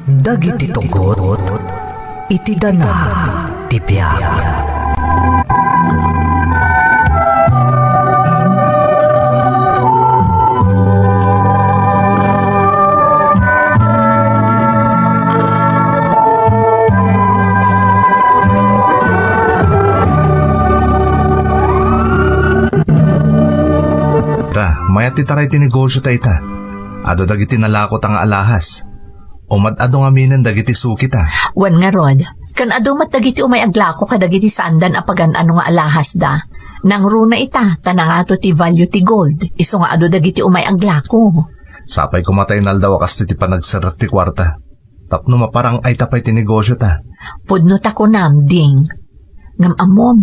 Dagiti tugot, iti dana ti biag. Mayat ti taray ti negosyo ta ita. Ado dagiti nalakot ang alahas. Umad ado nga minen dagiti suki ta. Wan nga rod, kan ado mat dagiti umay aglako kadagiti sandan apagan ano nga alahas da. Nang runa ita, tanangato ti value ti gold. Iso nga ado dagiti umay aglako. Sapay kumatay naldaw akas ti panagsarak ti kwarta. Tapno maparang ay tapay ti negosyo ta. Pudno ta ko namding. Ngam amom.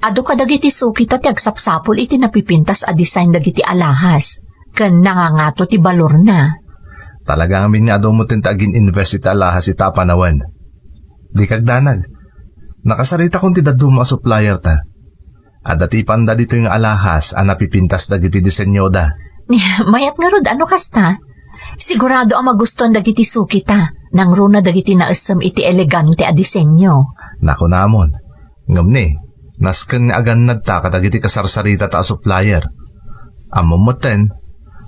Ado ka dagiti suki ta ti agsapsapol iti napipintas a design dagiti alahas. Kan nangangato ti balor na. Talaga amin nga ado mo tintagin invest iti alahas ita panawan. Di kagdanag. Nakasarita kong ti daduma supplier ta. Adati panda dito yung alahas a napipintas dagiti disenyo da. Mayat nga rod ano kasta? Sigurado ang magustuhan dagiti suki ta. Nang runa dagiti naasam iti elegante a disenyo. Nako namon. Ngam ni. Nasken nga agan nadta kadagiti kasarsarita ta a supplier. Amumuten,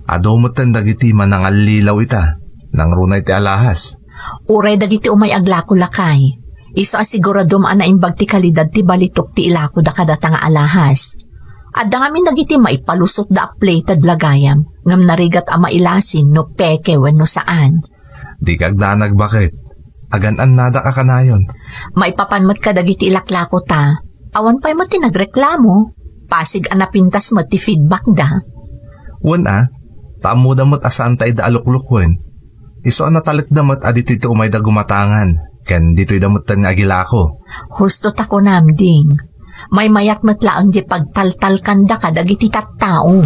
adumuten dagiti manangalilaw ita, nang runay ti alahas. Uray dagiti umay aglako lakay. Iso asigurado maanaimbag ti kalidad ti balitok ti ilako da kadata nga alahas. Adda ngamin dagiti maipalusot da plated lagayam, ngam narigat a mailasin no peke wenno saan. Di kagdanag bakit? Agan-an nada ka kanayon. Maipapanmat ka dagiti ilaklako ta. Awan pa'y mo tinagreklamo. Pasig anapintas mo ti feedback da. Wan tamo damot asaan tayo da aluklukwen. Iso natalik damot adito ito umay da gumatangan. Ken dito'y damot tan nga agilako. Husto ta ko namding. May mayak matlaang di pagtaltal kanda ka dagiti tattao.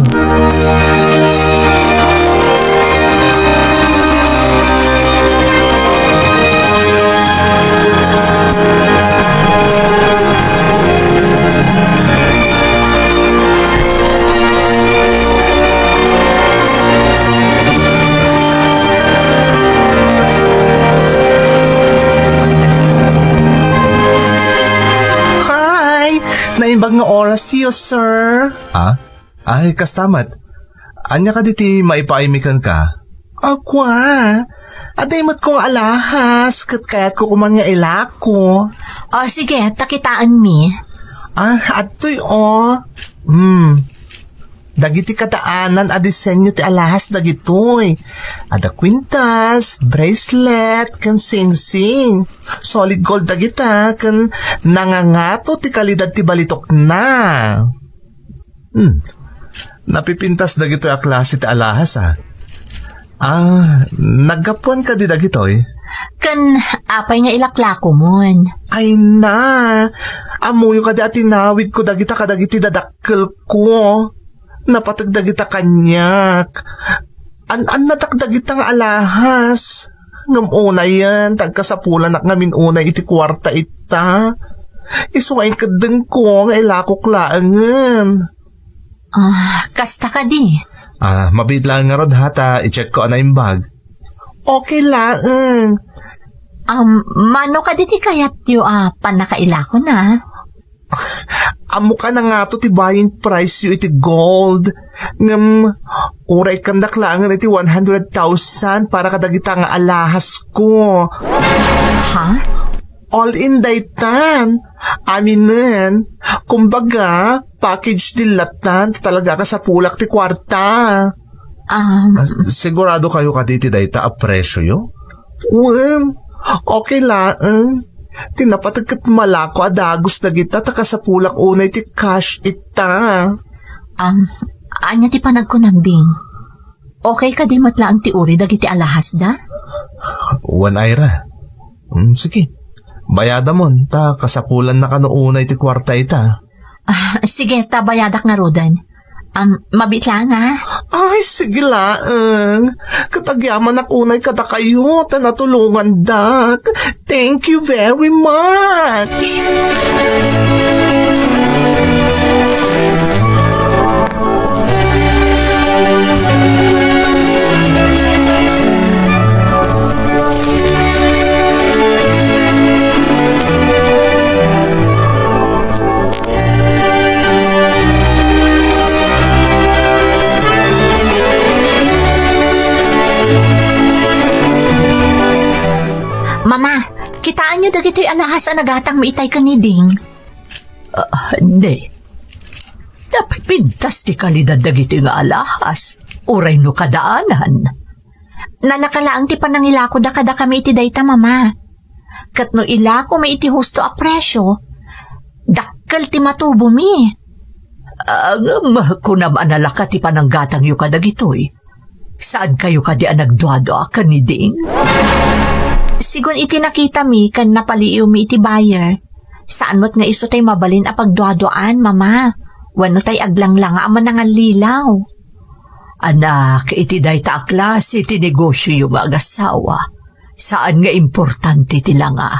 Naimbag nga oras siyo, sir. Ay, kastamat. Anya ka diti maipaimikan ka? Agwa. Adaymat kong alahas, kaya't ko kuman nga ilako. Sige, takitaan mi. Atoy Dagiti kataanan a disenyo ti alahas dagitoy. Ada kwintas, bracelet, kan sing-sing. Solid gold dagita, kan nangangato ti kalidad ti balitok na. Napipintas dagitoy a klase ti alahas naggapuan ka di dagitoy? Kan apay nga ilaklako mon. Ay na, amuyo ka di atinawid ko dagita kadagiti dadakkel ko. Napatagdagita kanyak. An natagdagita nga alahas. Ngam unay yan, tagkasapulan ak ngamin unay iti kwarta ita. Isuwain kadeng ko nga ilakok laangan. Kasta ka di. Mabit lang nga rod hata, i-check ko anay bag. Okay laang. Mano ka di ti kayat yu panakailako na? Amo ka na nga to ti buying price yu iti gold. Ngam, uray kandak laangan iti 100,000 para kadagita nga alahas ko. Ha? All in daytan. Aminan. Kumbaga, package dilatan talaga ka sa pulak ti kwarta. Sigurado kayo ka diti dayta a presyo yo? Okay lang. Tinapatagkat malako adagos na kita taka sa pulak unay ti cash ita. Anya ti panagkunamding. Okay ka di matla ang tiuri dagiti alahas da? Wan ayra. Sige. Bayada mon, ta kasapulan na kanuunay ti kwarta ita. Sige, tabayadak nga rodan. Mabitla nga. Ay, sige lang. Katagyaman ak unay kada kayo, tanatulungan dak. Thank you very much. Anya dagito'y alahas ang nagatang maitay ka ni Ding. Hindi. Dapat pintas ti kalidad dagito'y nga alahas. Uray no kadaanan. Nalakalaang ti panangilako da kada kami iti dayta mama. Kat no ilako may iti husto a presyo, dakkel ti matubo mi. Kunam analaka ti pananggatang yu kadagitoy. Saan kayo kadi nagduado ka ni Ding? Sigun iti nakita mi kan napaliiw mi iti buyer. Saan mo't nga iso tay mabalin a pagduadoan, mama? Wano tay aglang-lang nga aman nga lilaw. Anak, iti dayta a klase ti negosyo yung agasawa. Saan nga importante ti langa?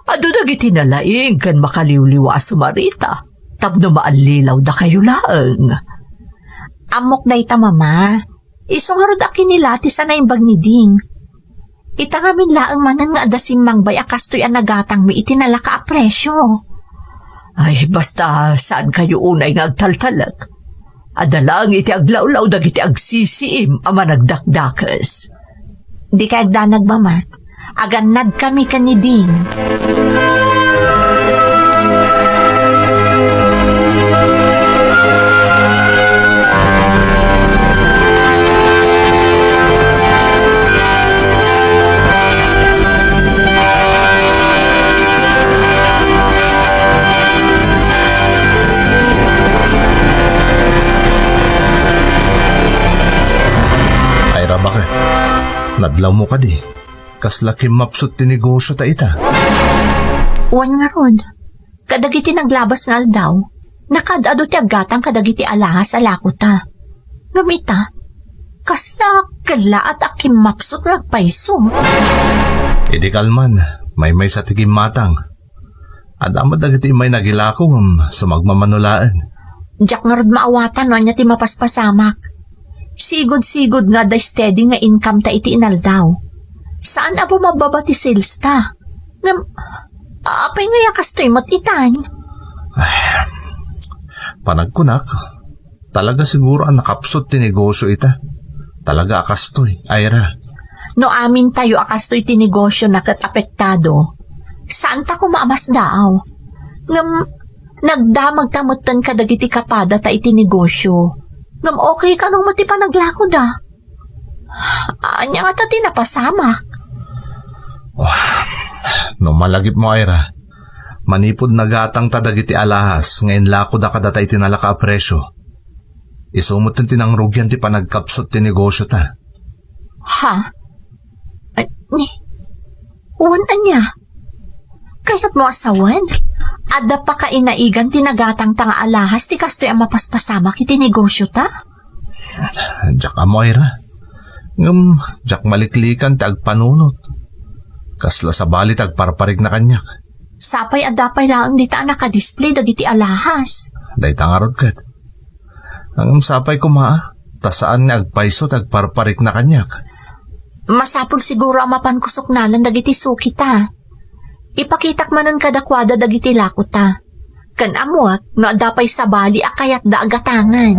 Ado dagiti nalaing kan makaliwliwa sumarita. Tapno maalilaw da kayo laeng. Amok dayta mama. Isong harod akin nila ti sana imbag ni Ding. Itangamin laeng manan nga adasimmang bay akastoy ang nagatang mi itinalaka a presyo. Ay, basta saan kayo unay nga agtaltalag? Adalang iti aglawlaw dagiti agsisiim ama nagdakdakas. Di ka agdanag mama. Aganad kami ka ni Ding. Bakit? Nadlaw mo ka di. Kaslaki mapsut ti negosyo ta ita. Uwan nga ron. Kadagiti naglabas nga aldaw. Nakadado ti agatang kadagiti alahas alako ta. Gamita. Kasla kala at akim mapsut nagpaiso. Idi kalman. May sa tigim matang. Adama dagiti may nagilakong sumagmamanulaan. Diyak nga ron maawatan no niya ti mapaspasamak. Sigod-sigod nga da steady nga income ta iti inaldaw. Saan abo mababa ti sales ta? Apay nga yakastoy matitan. Panagkunak, talaga siguro ang nakapsot ti negosyo ita. Talaga akastoy, Ira. No amin tayo akastoy ti negosyo na kat apektado. Saan ta kumaamas daaw? Nagdamag tamutan kadagiti kapada ta iti negosyo. Ngam okay ka nung mati pa naglako da. Anya nga ta tinapasamak. No malagip mo, Ira. Manipod nagatang tadagiti alahas ngayon lako da kadatay tinalaka a presyo. Isumot ng tinangrugyan ti panagkapsot ti negosyo ta. Ha? Uwan anya? Kaya't mo asawan? Ada pa ka inaigan tinagatang tanga alahas ti kastoy ang mapaspasamak iti negosyo ta? Diyak amo, Ira. Diyak maliklikan ti agpanunot. Kasla sa bali tagparparig na kanyak. Sapay adapay lang di ta nakadisplay dagiti alahas. Day tangarod kat. Ang sapay kumaa, tasaan nga agpaiso tagparparig na kanyak. Masapul siguro ang mapankusok nalan dagiti suki ta. Ipakitak manan kadakwada dagiti lako ta. Kan amuat no adapay sa bali akayat da agatangan.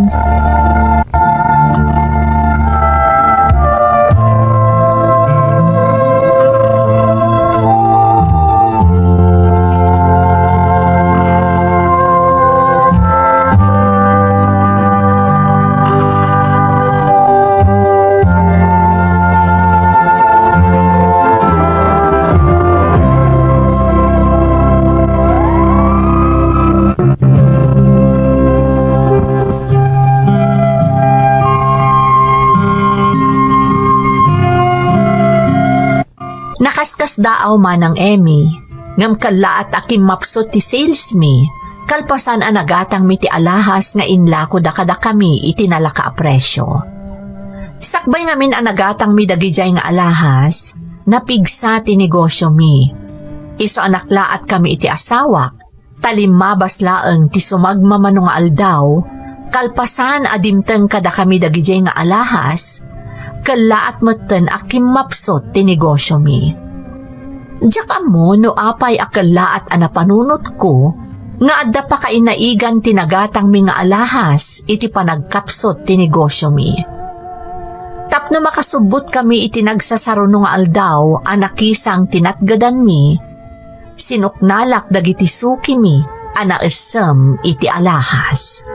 Nakaskas daaw manang Emmy, ngam kala at akim mapsot ti sales mi, kalpasan ang nagatang mi ti alahas nga inlako da kada kami itinalaka a presyo. Sakbay ngamin ang nagatang mi dagijay nga alahas, napigsa ti negosyo mi. Iso anakla at kami iti asawak, talimabas laeng ti sumagmamano nga aldaw, kalpasan adimteng kada kami dagijay nga alahas, kala at matan akim mapsot ti negosyo mi. Diyak amo no apay akala at anapanunot ko, nga adda pa kainaigan tinagatang mi nga alahas iti panagkapsot ti negosyo mi. Tapno makasubot kami iti nagsasaro nga aldaw anakisang tinatgadan mi, sinuknalak dagiti suki mi, anaesem iti alahas.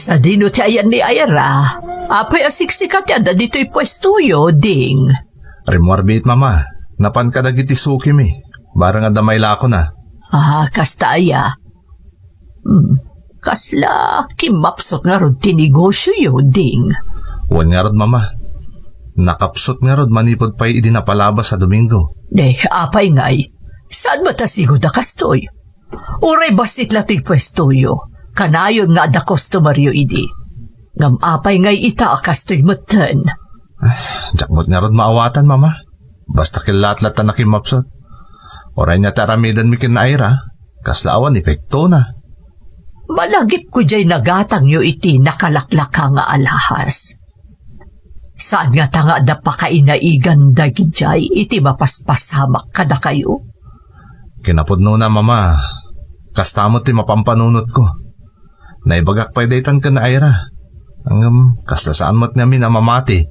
Sa dino ti ayan ni Ira, apay asiksikat yada dito'y pwestuyo, ding. Rimwarbit mama, napan ka dagiti suki mi. Barang adamay lako na. Kasta aya. Kasla, kimapsot nga rod tinegosyo yo, ding. Wan nga rod mama. Nakapsot nga rod manipod pa'y idinapalabas sa Domingo. Apay ngay, saan matasigo da kastoy? Uray basit lating pwestuyo. Kanayon nga da customeryo idi. Ngam apay ngay ita kastoy matan. Jakmot nga rod maawatan mama. Basta kilatlat na nakimapsot. Oray niya taramidan mi kinaira. Kaslaawan epekto na. Malagip ko jay nagatang yo iti nakalaklaka nga alahas. Saan nga tanga da pakainaigan da gijay iti mapaspasamak kada kayo? Kinapudno na mama. Kastamot ti mapampanunot ko. Naibagak pa'y daytan ka na Ira. Kasta saan mo't nga minamamati.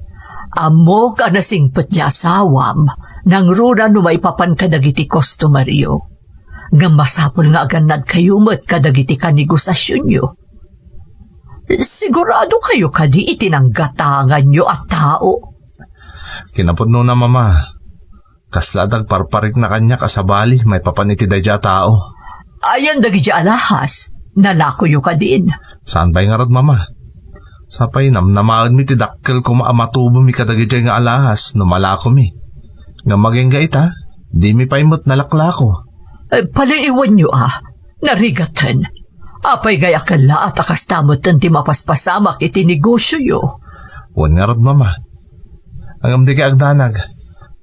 Amo ka na singpet niya asawam, nang rura no may papan kadagiti customeryo. Nga masapol nga aganad kayo mo't kadagiti kanegosasyon nyo. Sigurado kayo kadi itinanggatangan nyo at tao. Kinapudno na mama. Kasladag parparik na kanya kasabali may papaniti dayja tao. Ayan dagi di alahas, nalako yo ka din. Saan ba'y nga rod mama? Sapay namnamaad mi ti dakkel ko maamatubo mi kadagi di nga alahas no malako mi. Nga maging gaita, di mi paimot nalaklako. Paliiwan nyo narigatan. Apay gaya kala at akastamot ti mapaspasamak iti negosyo yo. Wan nga rod mama. Ang amdi kay agdanag,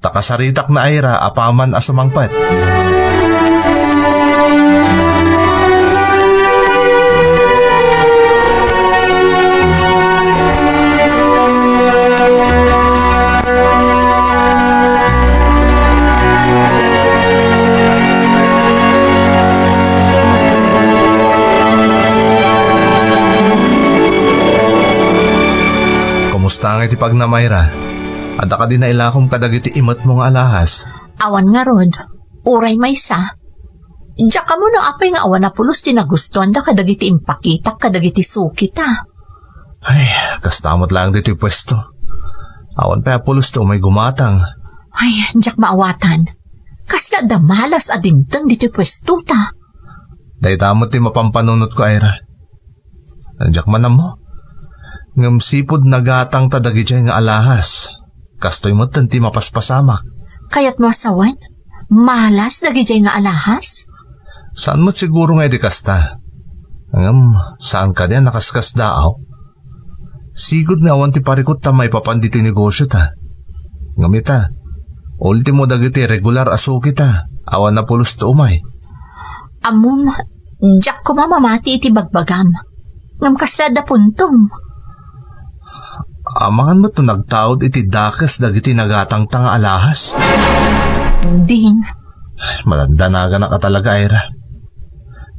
takasaritak na Ira apaman asumangpat. Kumusta nga iti pagnamayra? Ada ka din na ilakom kadagiti imot mong alahas. Awan nga rod, uray maysa. Diyak ka mo no apay nga awan na pulos tinagustuhan da kadagiti impakitak kadagiti sukita. Ay, kastamot lang dito yung pwesto. Awan pa pulos to may gumatang. Ay, diyak maawatan. Kasla da malas adimtang dito pwesto ta. Dahil tamot ti mapampanunot ko, Ira. Nandiyak man mo. Ngam sipod nagatang tadagi dyan nga alahas. Kastoy mo tanti mapaspasamak. Kaya't mo asawan? Malas dagijay nga alahas? Saan mo siguro nga di kasta? Ngam, saan ka diyan nakaskas daaw? Sigod nga awan ti parikot ta may papanditi negosyo ta. Ngamita, ultimo dagiti regular asuki ta. Awan na pulos to umay. Amom, diyak ko mamamati iti bagbagam. Ngam kasla da puntong. Amangan mo to nagtaod iti dakas dagiti nagatang tanga alahas. Ding. Malandanaga na ka talaga, Ira.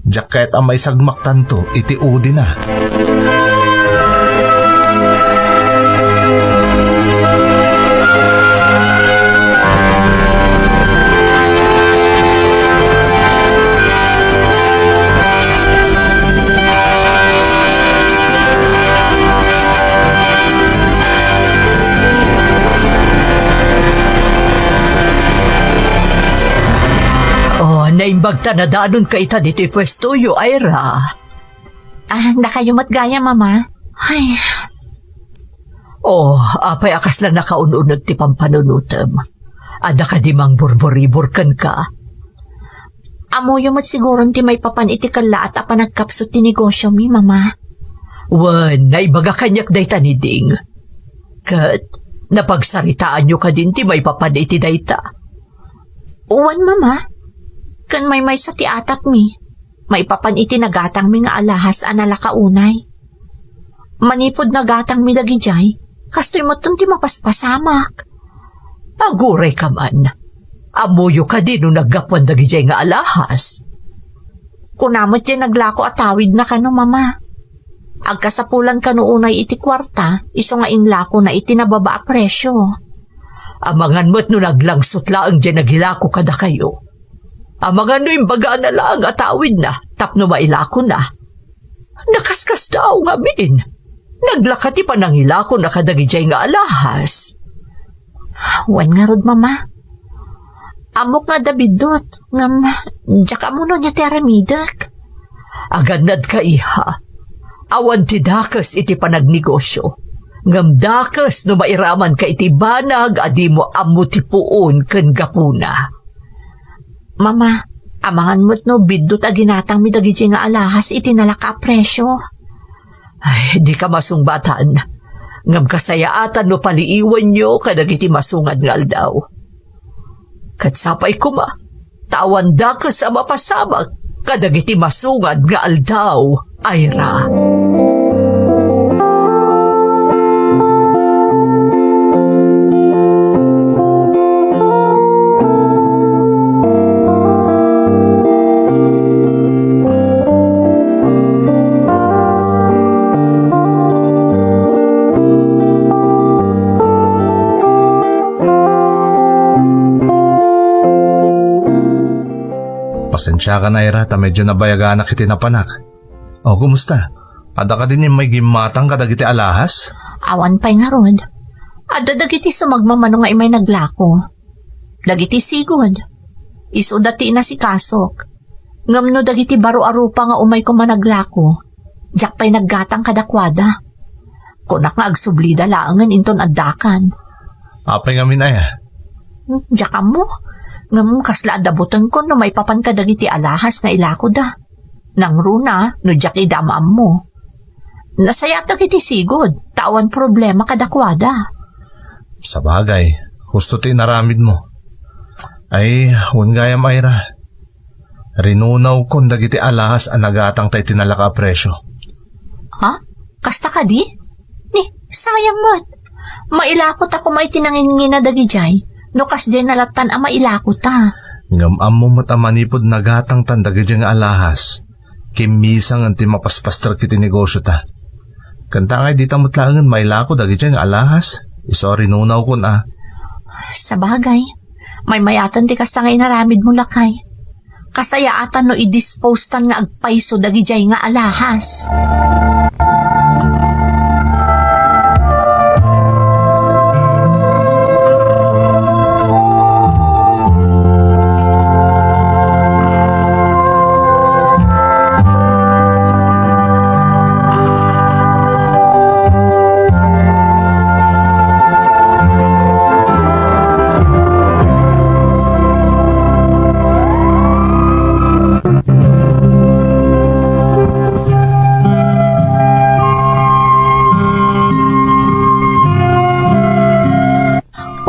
Diyak kahit ang may sagmaktan to, iti udi na. Naimbag ta na danon ka ita dito'y pwesto yo, Ira. Nakayumat gaya, mama. Ay. Apay akas lang nakaununod ti pampanunutem. Ada ka di mang burburibur-kan ka. Amo yumot siguro ti may papan iti kala at apa nagkapsot ti negosyo mi, mama. Wan, naibaga kanyak dayta ni Ding. Kat, napagsaritaan nyo ka din ti may papan iti dayta. Uwan, mama. Kan may sa ti atap mi, may papan iti nagatang mi nga alahas anala kaunay. Manipod nagatang mi dagijay, Kastoy mo ti mapaspasamak. Aguray ka man. Amuyo ka din nung naggapuan dagijay nga alahas. Kunamot dyan naglako at tawid na kano, mama. Agkasapulan kano unay iti kwarta, iso nga inlako na iti nababa a presyo. Amangan mo't nung naglangsot laang dyan nagilako kada kayo. Amangan no yung baga na laang atawid na, tapno mailako na. Nakaskas daw nga min. Naglakati pa nang ilako na kadagijay nga alahas. Wan nga rod, mama. Amok nga Davidot, ngam, diyak amuno niya ti aramidak. Aganad ka iha. Awan ti dakas iti panagnegosyo. Ngam dakas no mairaman ka iti banag adi mo amu ti puon ken gapuna. Mama, amangan mo't no bidot a ginatang mi dagiti nga alahas iti nalaka presyo. Ay, di ka masungbatan. Ngam kasayaatan no paliiwan nyo kadagiti masungad nga aldaw. Katsapay kuma, tawan dakas sa mapasamak kadagiti masungad nga aldaw, Ira. Pasensya ka na, Ira, ta medyo nabayagan na kiti napanak. O, kumusta? Ada ka din yung may gimatang kadagiti alahas? Awan pa'y nga rod. Ada dagiti sumagmamano nga imay naglako. Dagiti sigod. Iso dati na si Kasok. Ngam no dagiti baro arupa nga umay ko managlako. Diyak pa'y naggatang kadakwada. Kunak nga agsublida laangan inton addakan. Apay nga min ay. Diyak mo. Ngam kasla adabutan ko no may papan ka dagiti alahas nga ilako da. Nang runa, no diyak idamam mo. Nasayat dagiti sigod. Tawan problema kadakwada. Sa bagay, gusto ti naramid mo. Ay, huwag gayam, Ira. Rinunaw kon dagiti alahas ang nagatang tay tinalaka presyo. Ha? Kasta ka di? Ni, sayang mat. Mailakot ako may tinangin na dagijay. No kas din nalatan ang mailakot ta. Ngam mo matamanipod nagatang tandagay nga alahas. Kimisang anti mapaspastar kiti negosyo ta. Kanta ngay di tamutlangan mailako dagay nga alahas. Iso rinunaw kon ah. Sa bagay, may mayatan ti kasta ngay naramid mo lakay. Kasayaatan no i-dispose tan nga agpaiso dagijay nga alahas.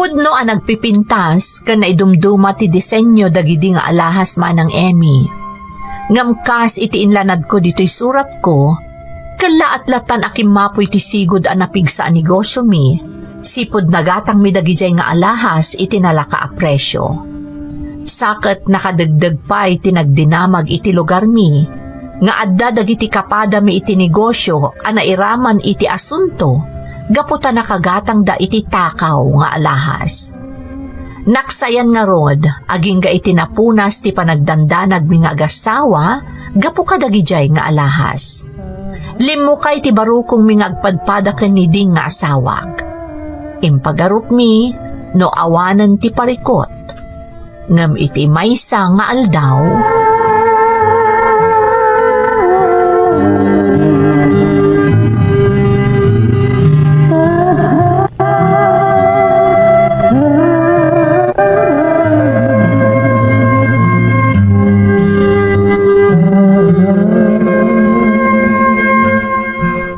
Pudno ang nagpipintas ka na idumduma ti disenyo dagidi nga alahas manang Emmy. Ngamkas iti inlanad ko dito'y surat ko, kalaat-latan akim mapoy ti sigod ang napigsa ang negosyo mi, sipod nagatang mi dagijay nga alahas iti nalaka a presyo. Sakat nakadagdag pa iti nagdinamag iti lugar mi, nga adda dagiti kapada mi iti negosyo ang nairaman iti asunto, gaputa nakagatang da iti takaw nga alahas. Naksayan nga rod, aging ga iti napunas ti panagdandanag mi nga agasawa, gapu kadagijay nga alahas. Limukay ti barukong mi nga agpadpada kaniding nga asawag. Impagarup mi, no awanan ti parikot. Ngam iti maysa nga aldaw,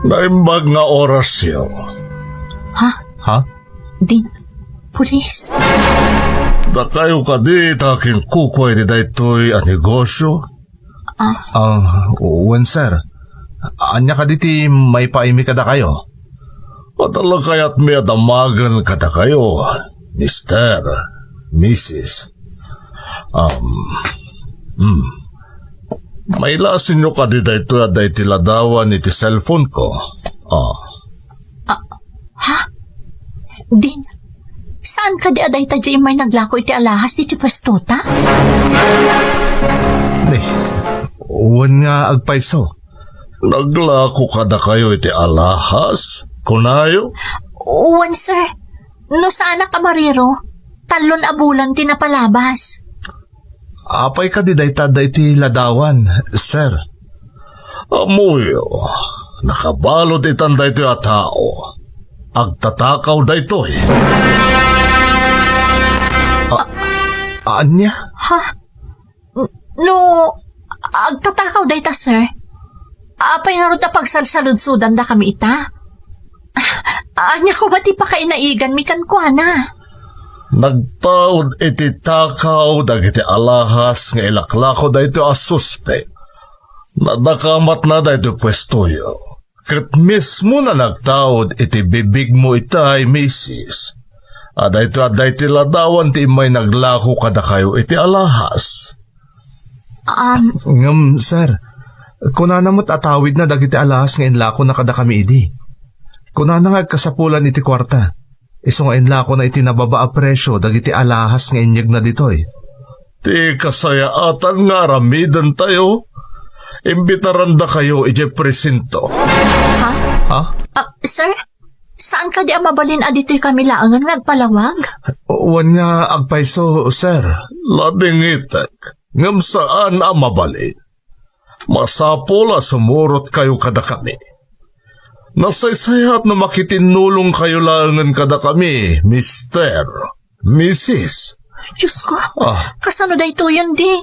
Naimbag nga oras siya. Ha? din, pulis. Da kayo ka di takin kukway di daytoy a negosyo. Wen sir. Anya ka diti may paimi kada kayo? Padala kaya't may adamagan kada kayo, Mr., Mrs. May lasin nyo ka di dayto at day tiladawan iti cellphone ko. Din, saan ka di aday ta dyan may naglako iti alahas iti pastota? Uwan nga agpaiso. Naglako kada kayo iti alahas, kunayo? Uwan, sir. No sana ka mariro, talon abulan tinapalabas. Apay ka di dayta iti ladawan, sir. Amuyo, nakabalot itan dayto a tao. Agtatakaw daytoy. Anya? Ha? No, agtatakaw day ta, sir. Apay nga ron na pagsalsaludsudan da kami ita. Anya ko ba ti pa kainaigan mi kankwana? Nagtaod iti takaw dagiti alahas nga ilaklako dayto a suspect. Nadakamat na dayto pwestoyo. Kat mismo na nagtaod iti bibig mo itay, Mrs. Aday ti ladawan ti may naglako kada kayo iti alahas. Ngam, sir. Kunana mo't atawid na dagiti alahas nga inlako na kada kami idi. Kunana nga kasapulan iti kwarta. Iso nga inlako na iti nababa a presyo dagiti alahas nga inyag na ditoy. Ti kasayaatan nga ramidan tayo. Imbitaran da kayo iti presinto. Ha? Sir? Saan ka di mabalin adito'y kami laangan nagpalawag? Uwan nga agpaiso, sir. Ladingitek, ngam saan mabali? Masapola sumurot kayo kada kami. Nasaysayat na makitinulong kayo laangan kada kami, Mr., Mrs. Diyos ko, kasano da ito yan, Ding?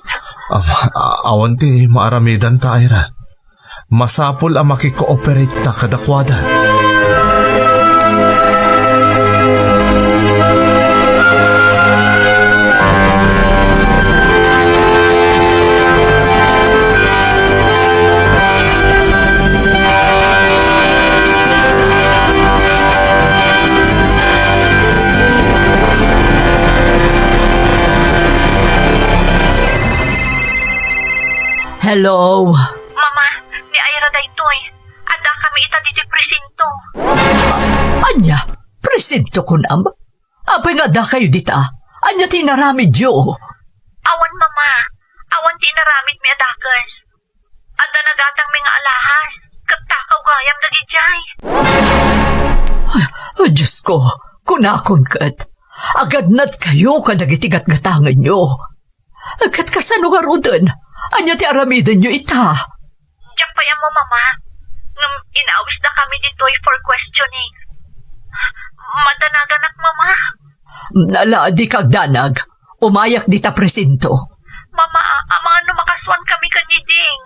Awan ti maaramidan ta, Ira. Masapol ang makikooperate ta kadakwada. Hello? Mama, ni Ira da ito'y. Ada kami ita dito presinto. Anya, presinto ko nam? Apay nga da kayo dita. Anya tinaramid yo. Awan, Mama. Awan tinaramid mi adakers. Ada nagatang mga alahas. Katakaw gayam nagijay. Ay, Diyos ko, kunakon kat. Agad nat kayo kadagitigat-gatangan nyo. Agad kasano nga rudan. Anya ti aramidan nyo ita. Diyan pa yan mo, Mama. Nung inaawis na kami dito'y for questioning. Madanagan ak, Mama. Nala di kagdanag. Umayak di ta presinto. Mama, mga numakaswan kami kaniding.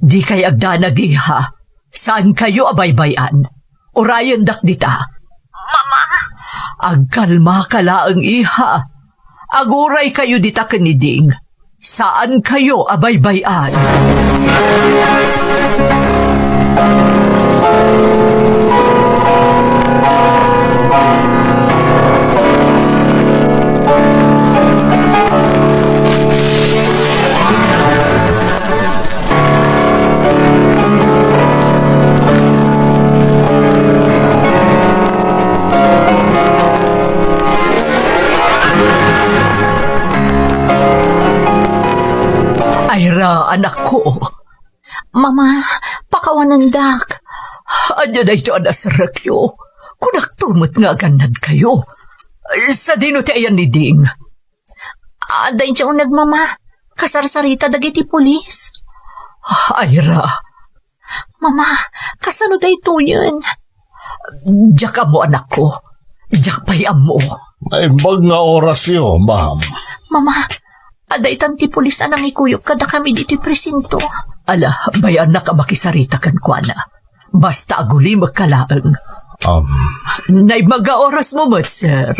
Di kay agdanag iha. Saan kayo abaybayan? Orayan dak dita. Mama. Agkalma ka laang iha. Aguray kayo dita kaniding. Saan kayo abaybayan? Ira, anak ko. Mama, pakawanandak. Anya na ito anasrakyo. Kunaktumot nga ganad kayo. Sa dino ti ayan ni Ding. Aday siya unag, Mama. Kasarsarita dagiti pulis. Ira. Mama, kasano da ito yun? Diyak mo anak ko. Diyak payam mo. May bag nga orasyo, ma'am. Mama, aday tanti pulis anang ikuyok kada kami diti presinto. Ala, bayan na ka makisarita kan kwa na. Basta aguli magkalaang. Nay mga oras mo, sir.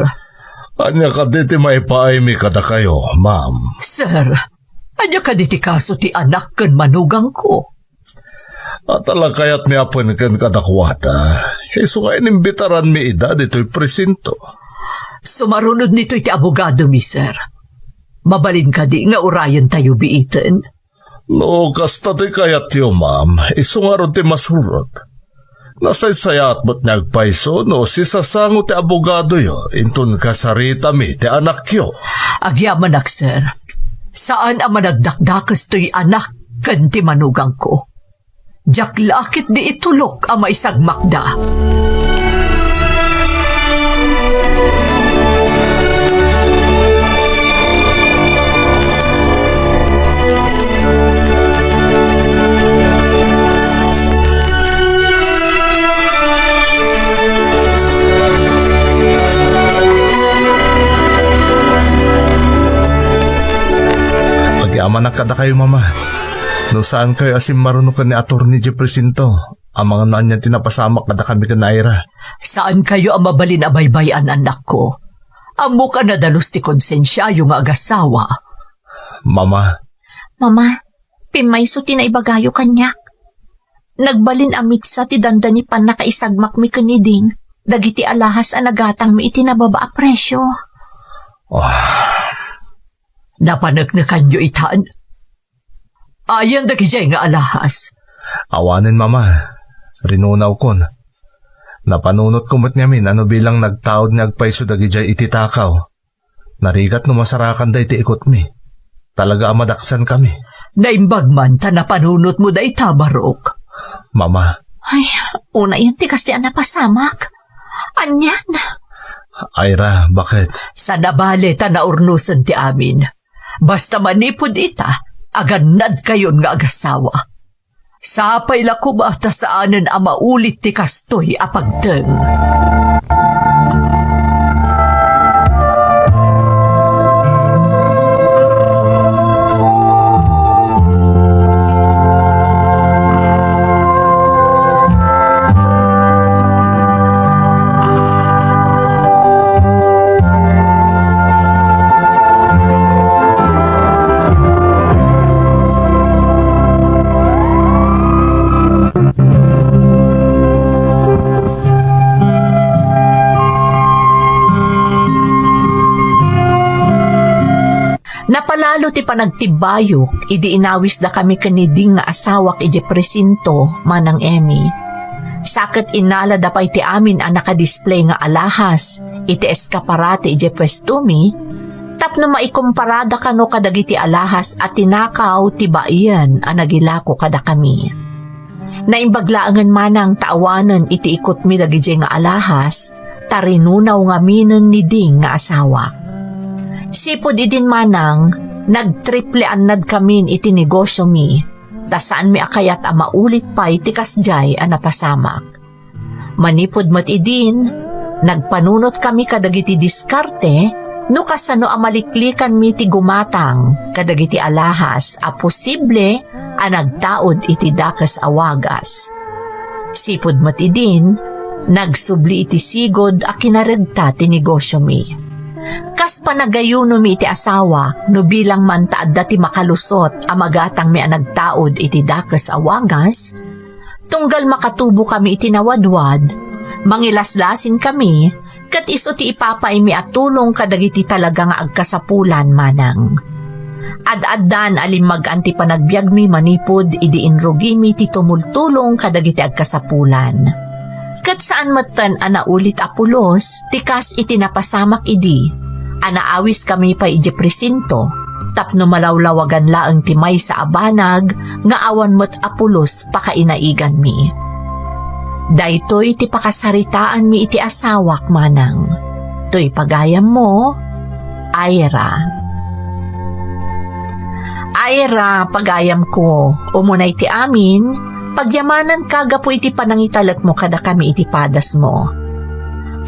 Anya ka diti may paaymi kada kayo, ma'am. Sir, anya ka diti kaso ti anak kan manugang ko. At ala kayat mi apon kan kadakwata. Iso nga inimbitaran mi ida dito'y presinto. Sumarunod nito iti abogado mi, sir. Mabalin ka di nga urayan tayo biiten. No, kasta ti kayat yo, ma'am. Iso nga ron ti masurot. Nasaysayat mo't nagpaiso no si sasango ti abogado yo. Intun kasarita mi ti anak yo. Agyaman ak, sir. Saan ang managdakdakas to'y anak kan ti manugang ko? Diyak lakit di itulok ang maisagmakda. Agyaman na kada kayo, mama. No saan kayo asim marunong ka ni Atty. Jepresinto? Ang mga naan niya tinapasamak kada kami ka na Ira. Saan kayo ang mabalin a baybayan, anak ko? Amo ka na dalos ti konsensya yung agasawa. Mama, Mama, pimayso ti naibagayo kanyak. Nagbalin amit sa ti dandani pan nakaisagmak mi kaniding. Dagiti alahas ang nagatang mi itinababa a presyo. Napanak na kanyo itaan. Ayan dagijay nga alahas. awanin mama. Rinunaw kon. Napanunot kumot ngamin ano bilang nagtaod nagpaiso dagijay ititakaw. Narigat no masarakan da iti ikot mi. Talaga amadaksan kami. Naimbag man ta napanunot mo da itabarok. Mama, Ay, una yan ti kasi napasamak. Anyan. Ira, bakit? Sa nabale ta naurnusan ti amin. Basta manipod ita, aganad kayon nga agasawa. Sapay la kumata saanan ang maulit ti kastoy apagteng. Napalalo ti panagtibayok, idi inawis da kami kaniding nga asawak iji presinto, manang Emmy. Sakit inala da pa'y ti amin ang nakadisplay nga alahas, iti eskaparate iji pwestumi, tapno maikumparada kano kadagiti alahas at tinakaw ti baian ang nagilako kada kami. Naimbaglaangan manang taawanan iti ikot mi dagiti nga alahas, tarinunaw nga minon ni ding nga asawak. Sipod idin manang, nagtriple anad kamin iti negosyo mi, tasaan mi akayat ang maulit pa iti kasjay ang napasamak. Manipod mat idin, nagpanunot kami kadagiti diskarte, no kasano ang maliklikan mi ti gumatang, kadagiti alahas, a posible ang nagtaod iti dakas awagas. Sipod mat idin, nagsubli iti sigod a kinaregta ti negosyo mi. Kas panagayuno mi iti asawa, no bilang man taad dati makalusot a magatang mi nagtaod iti dakas awagas, tunggal makatubo kami iti nawadwad, mangilaslasin kami, kat iso ti ipapay mi at tulong kadagiti talaga nga agkasapulan manang. Ad-addan alimag anti panagbiag mi manipod idi inrugi mi ti tumultulong kadagiti agkasapulan. Kat saan matan anaulit apulos, tikas itinapasamak idi, anaawis kami pa iji presinto, tapno malawlawagan laang timay sa abanag, nga awan mo't apulos pakainaigan mi. Daytoy iti pakasaritaan mi iti asawak manang, to'y pagayam mo, Ira. Ira, pagayam ko, umunay ti amin, pagyamanan kagapo iti panangitalak mo kada kami iti padas mo.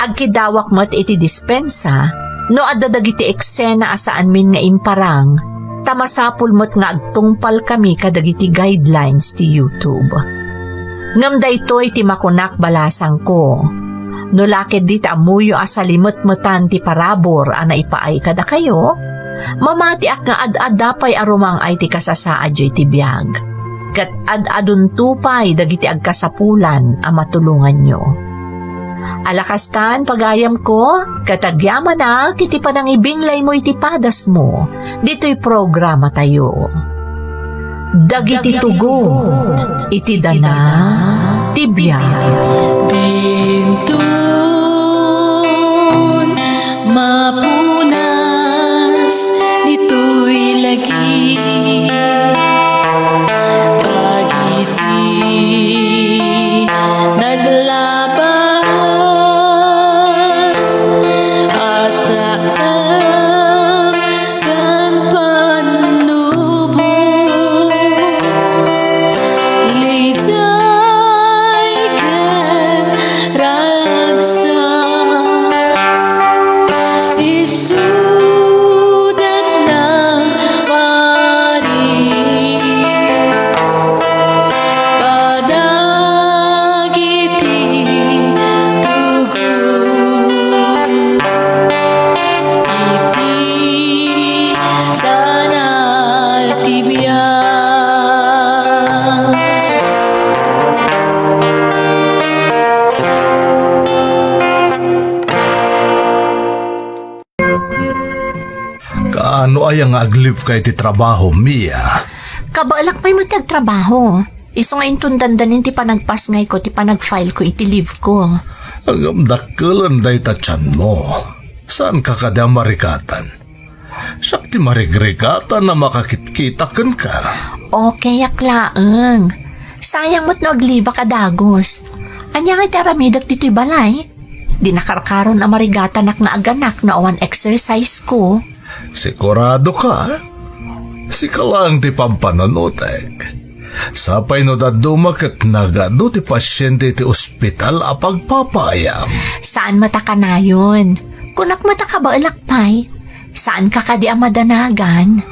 Agkidawak mo't iti dispensa, no adadag iti eksena asaan min nga imparang, tamasapul mo't nga agtungpal kami kadag iti guidelines ti YouTube. Ngam daytoy ti makunak balasang ko. No lakid di amuyo asalimot-mutan ti parabor ana ipaay kada kayo, mamati ak nga ad-adapay arumang ay ti kasasaad yoy ti biyag. Kat ad-adun tupay dagiti agkasapulan a matulungan nyo. Alakastan pagayam ko, katagyaman na, kiti pa nang ibinglay mo iti padas mo. Dito'y programa tayo. Dagiti tugo, iti dana, tibiyay. Dintun mapunas dito'y lagi dagiti naglabas asaan kan panubo liday kan ragsa isudat ng Paris kadagiti tugot iti danal tibiyag. Kaano ay ang aglip kay ti trabaho, Mia? Kabaalak may mo trabaho. Iso nga intundandanin ti panagpasngay ko, ti panagfile ko, iti leave ko. Ang dakkelan day tatyan mo. Saan ka kada marikatan? Siyak ti marigrikatan na makakitkitakan ka. Okay, aklaeng. Sayang mo't nagliba ka dagos. Anya nga taramidak dito'y balay. Di nakarkaron na marigatanak nga aganak na awan exercise ko. Sigurado ka? Sika lang ti pampananutek. Sapay no dadumakit nagado ti pasyente ti ospital a pagpapayam. Saan mataka na yun? Kunak mataka ba alakpay? Saan ka kadi amadanagan?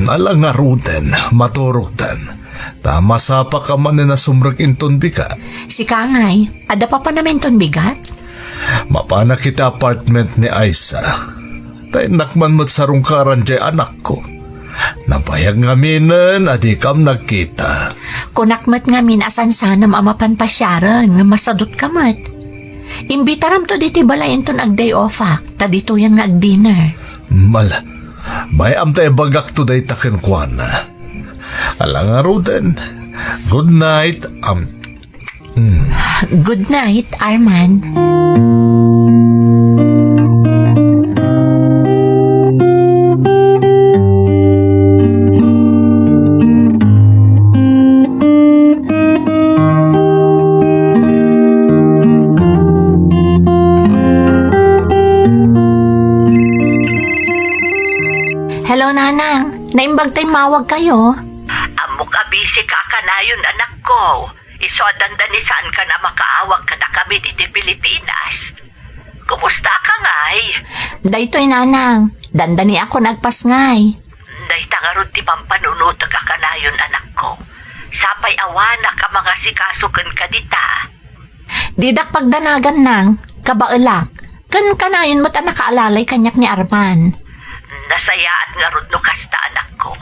Nalangaruten, maturuktan. Tama sa pa ka man na sumrag inton bika. Si Kangay, ada pa namin ton bigat? Mapana kita apartment ni Aisa. Tay nakman mo't sarungkaran jay anak ko. Napayag nga minan, adi kam nagkita. Kunakmat nga min asan sana maamapan pasyaran, nga masadot kamat. Imbitaram to diti balayin ton ag day off ta dito yan nga ag dinner. Bayam tayo bagak to day takin kwana. Alangaruden. Good night. Good night, Arman. Hello, Nanang. Naimbag tayo mawag kayo. Amok abisi ka kanayon anak ko. Iso dandani saan ka na makaawag ka na kami dito Pilipinas. Kumusta ka ngay? Daytoy, Nanang. Dandani ako nagpasngay. Dahita nga ron ti pampanunutag ka kanayon anak ko. Sapay awana ka mga sikasukan ka dita. Didak pagdanagan nang, kabaelak. Kan kanayon mo't nakaalalay kanyak ni Arman. Nasayaan nga ron no kasta anak ko.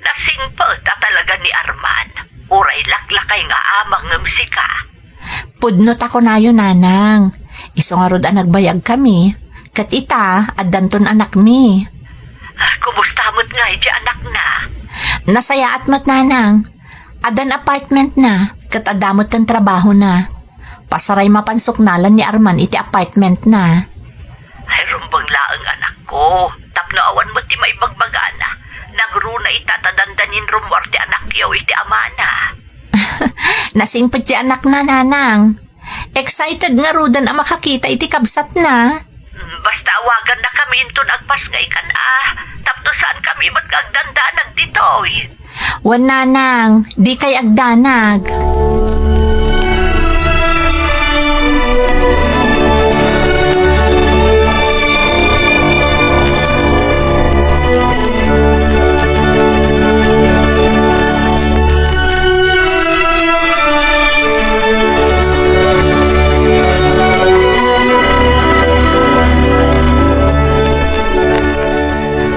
Nasingpel ta talaga ni Arman. Uray laklakay nga amang ng sika. Pudnot ako na yun, Nanang. Iso nga rod nagbayag kami. Kat ita, adanton anak mi. Kumusta mo't nga iti anak na? Nasaya at mat, Nanang. Adan apartment na, kat adamot kan trabaho na. Pasaray mapansok nalan ni Arman iti apartment na. Ay rumbang laang anak ko. Tapno awan mo ti maibagbagana. Nagruna itatadandanin rumwar ti anak yaw iti amana. Nasingpit ti anak na, Nanang. Excited nga rudan ang makakita iti kabsat na. Basta awagan na kami intun agpasngay kan Tapno saan kami magkagdandanag ditoy. Wan, Nanang, di kay agdanag.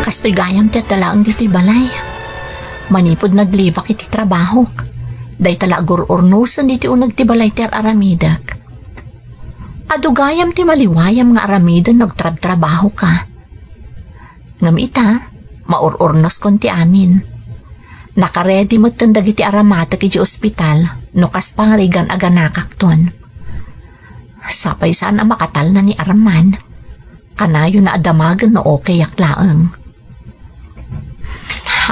Kastoy gayam ti talaang dito'y balay. Manipod naglibak iti trabaho. Day tala agur ornusan diti unag ti balay ti aramidak. Adugayam ti maliwayam nga aramidon nagtrabaho ka. Ngamita, maururnos kon ti amin. Nakaredy mo tandag iti aramatak iti ospital, nukas pangrigan aga nakakton. Sapay saan ang makatal na ni Arman. Kanayo na adamagan na okay aklaang.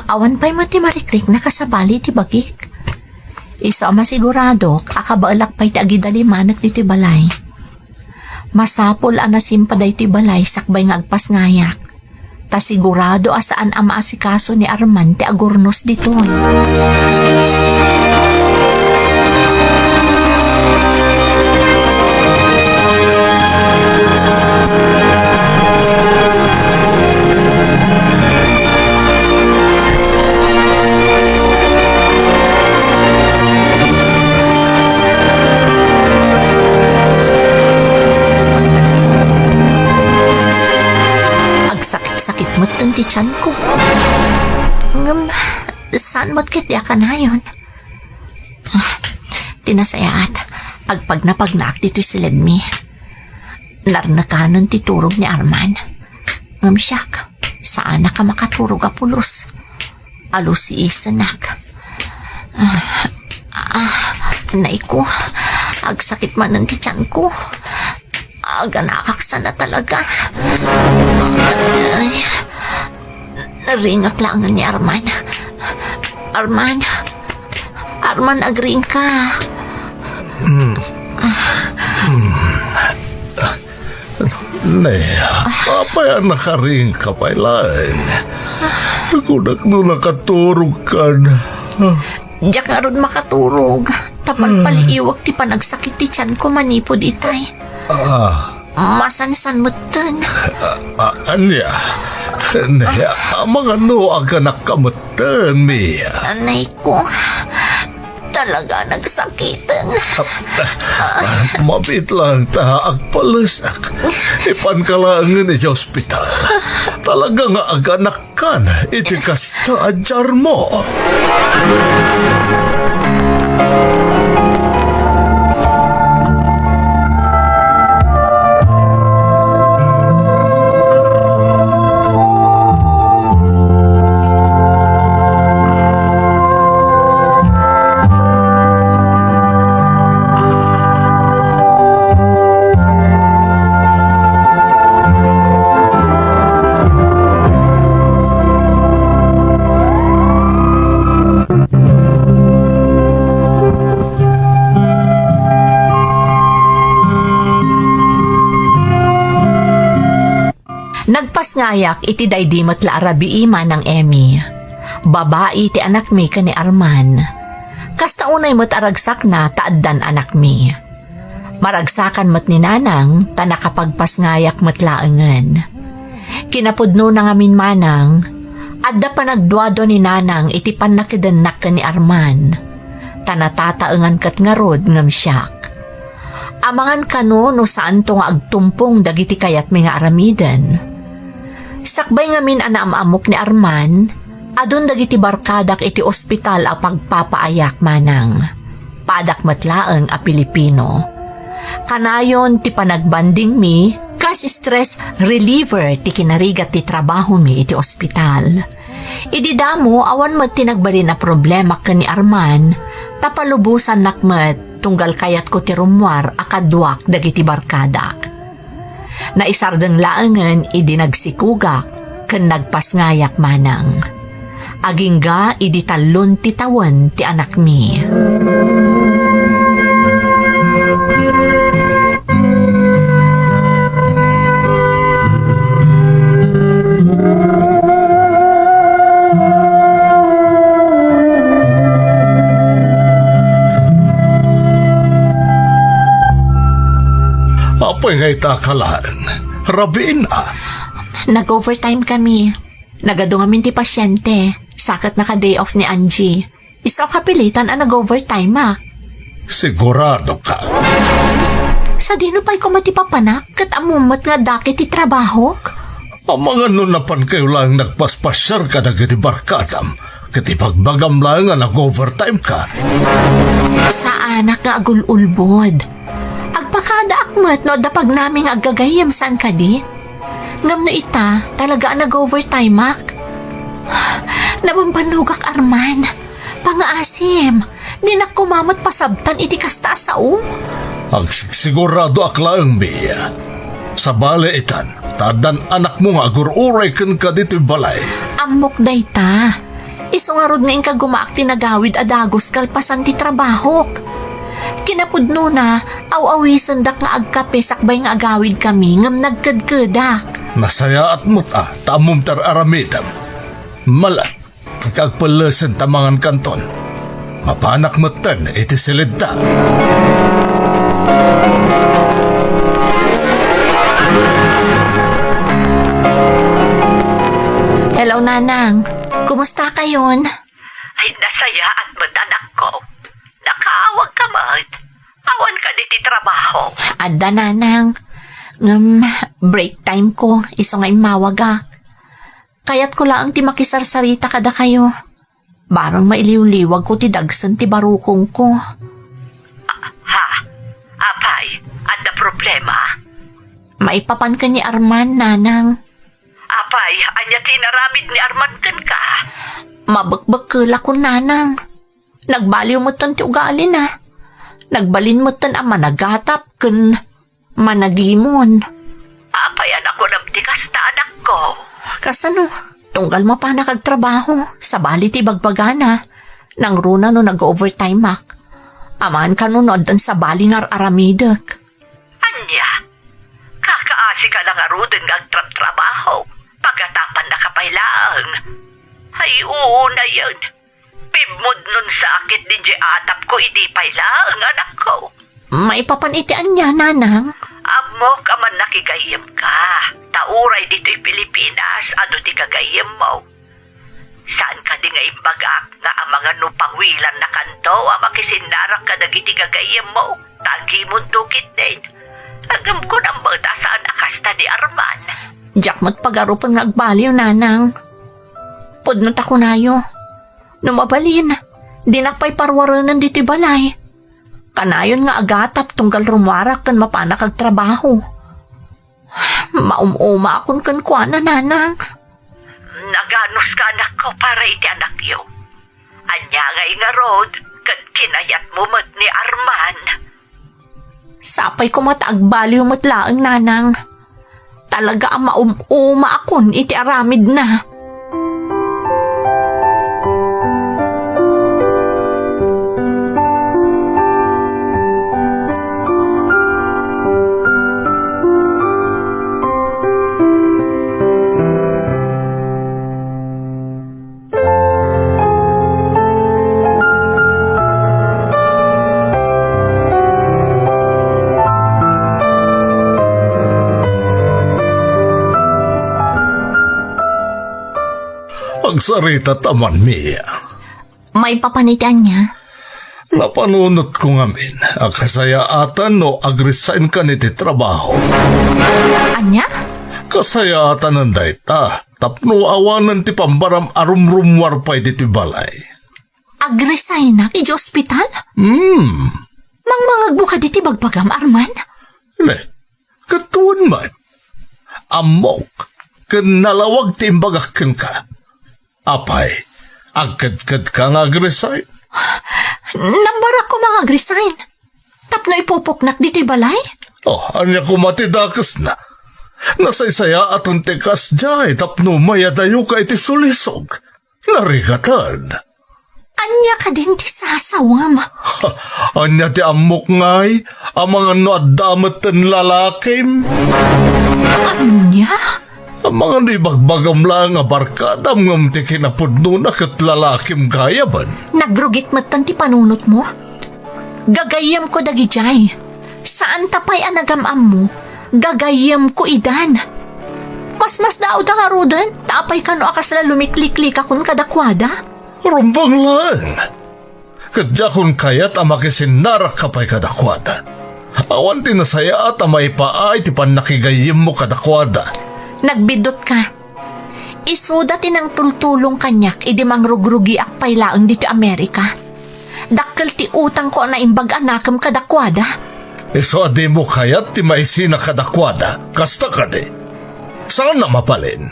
Awan pa'y mati marikrik na kasabali ti bagik. Isa masigurado, akabaalak pa'y ti agidalimanak ti balay. Masapol anasimpaday ti balay sakbay nga agpas ngayak. Ta sigurado asaan ang maasikaso ni Arman ti agurnos ditoy. Sakit mo't dun ti tiyan ko. Saan mo't kitya ka na yun? Tinasayaat, agpagnaak dito si Ledmi. Larnakanon ti turog ni Arman. Siyak, saan na ka makaturog a pulos? Alos si Isanak. Anay ko, agsakit man ng ti tiyan ko. Aga nakaksa na talaga. Ay, naringak lang ni Arman. Arman, agring ka. Nea, apa yan nakaring ka pa ilang? Kunak no nakaturog ka na. Diyak nga ron makaturog. Tapal paliiwag ti panagsakit ti tiyan ko manipod itay. Masansan mo dun. Anya, Nea, mga no aga nakamutan, Mia. Anay ko, talaga nagsakitan. Mabit lang ta agpalasak. Ipankalangan iti ospital. Talaga nga aganak ka na iti kasta adyar mo. Nagpasngayak iti daydimot la arabiima ng Emmy. Babae ti anak mi ka ni Arman. Kasta unay mo't aragsak na taaddan anak mi. Maragsakan mo't ni Nanang ta nakapagpasngayak mo't laengan. Kinapudno na ngamin manang, adda pa nagduado ni Nanang iti pannakidanak ka ni Arman. Ta natataengan kat ngarod ngam siyak. Amangan kano no saan to nga agtumpong dagiti kayat mi nga aramiden. Sakbay ngamin anaamamok ni Arman, adun dagiti barkadak iti ospital a pagpapaayak manang. Padak matlaeng a Pilipino. Kanayon ti panagbanding mi, kasi stress reliever ti kinarigat ti trabaho mi iti ospital. Ididamo awan mo tinagbali na problema ka ni Arman, tapalubusan nakmet tunggal kayat ko ti rumwar akadwak dagiti barkadak. Naisardeng laengen idi nagsikugak ken nagpasngayak manang. Agingga idi talon ti tawen ti anak mi. Apay ngay takalaan. Rabiin Nag-overtime kami. Nagado ngamin ti pasyente. Sakat naka-day off ni Angie. Isa kapilitan ang nag-overtime Sigurado ka. Sa dino pa'y kumatipapanak kat amumat nga daki ti trabaho. Ang mga nunapan kayo lang nagpaspasyar ka na gati barkatam. Kati pagbagam lang nga nag-overtime ka. Sa anak nga agululbod. Agpakada Mat, no, dapag namin agagayam saan ka di? Ngam no ita, talaga nag-overtime, Mak. Namambanugak Arman. Pangaasim. Di na kumamot pasabtan iti kasta sa Ang sigurado aklaang Mia. Sa bale itan, tadan anak mo nga agururay kan ka dito'y balay. Amok day ta. Isungarod nga ka gumaak tinagawid adagos kalpasan ti trabahok. Kinapudno na, aw-awisan dak nga agkape sakbay nga agawid kami ngam nagkadkadak. Nasaya at muta, tamom tar aramidam. Malat, kagpalasan tamangan kanton. Mapanak matan, iti silid ta. Hello, Nanang. Kumusta kayon? Ay, nasaya at madanak ko. Nakaawag ka, Mat. Awan ka diti trabaho. Adda, Nanang. Break time ko. Iso nga imawagak. Kaya't ko lang ti makisarsarita kada kayo. Barang mailiw-liwag ko ti dagsan ti barukong ko. Ha? Apay, ada problema? Maipapan ka ni Arman, Nanang. Apay, anya tinaramid ni Arman kan ka? Mabakbakula ko, Nanang. Nagbaliw mo tan ti ugali na. Nagbalin mo tan ang managatap kun managimon. Apay, anak ko namtikas na anak ko. Kasano, tunggal mo pa nakagtrabaho. Sa bali ti bagbagana. Nang runa no nag-overtime mak. Aman ka nunod dan sa bali ngar aramidak. Anya? Kakaasi ka lang arudin ng trabaho. Pagkatapan na kapailaang. Ay, oo na yun. Pibmod nun sa akit din di atap ko, hindi pailaang anak ko. Maipapanitian niya, Nanang. Amo ka man nakigayam ka. Tauray dito'y Pilipinas, ano di kagayam mo? Saan ka di nga imbagak nga ang mga nupangwilan na kanto, ang makisinarak ka nagiti kagayam mo? Tagi mo tukit din. Agam ko nang bata saan akasta di Arman. Jack mo't pag-arupan nga agbaliw, Nanang. Pudnot ako nayo. Numabalin, di nakpay parwaranan diti balay. Kanayon nga agatap tunggal rumwarak kan mapanak ag trabaho. Maumuma akon kan kuana, Nanang. Naganos ka anak ko para iti anak yo. Anya nga nga rod, kad kinayat mo mat ni Arman. Sapay ko matagbaliw mo't laang, Nanang. Talaga ang maumuma akon iti aramid na. Pagsarita taman, Mia. May papanitian niya. Napanunot ko ngamin, ang kasayaatan no agresign ka niti trabaho. Anya? Kasayaatan ng dayta, tapno awanan ti pambaram arumrumwar pa'y diti balay. Agresign na iti ospital? Mangmangag buka diti bagbagam, Arman? Ne, katuan man. Amok, kanalawag ti imbagakin ka. Apay, agkad-kad ka nga agresign. Nambar ako mga agresign. Tapno ipupuknak diti balay? Oh, anya kumatidakas na. Nasaysaya at ang tekas jay, tapno mayadayo ka iti sulisog. Narigatan. Anya ka din ti sasawam. Anya ti amok ngay, ang mga noadamatan lalakim. Anya? Ang mga nibagbagam lang nga barkadam ngam ti kinapudno na kat lalakim gayaban. Nagrugit matan ti panunot mo? Gagayam ko dagijay. Saan tapay anagamam mo? Gagayam ko idan. Mas daw da nga rodan, tapay ka no akas na lumiklik-lik akon kadakwada. Rumbang lang. Kadya kun kayat ang makisinarak kapay kadakwada. Awan tinasaya at amay paay ti panakigayim mo kadakwada. Nagbidot ka. Isuda tinang tultulong kanyak, idi mangrugrugi akpay laang dito Amerika. Dakkel ti utang ko na imbag anakam kadakwada. Iso adi mo kayat ti maisina kadakwada, kasta ka di. Saan na mapalin?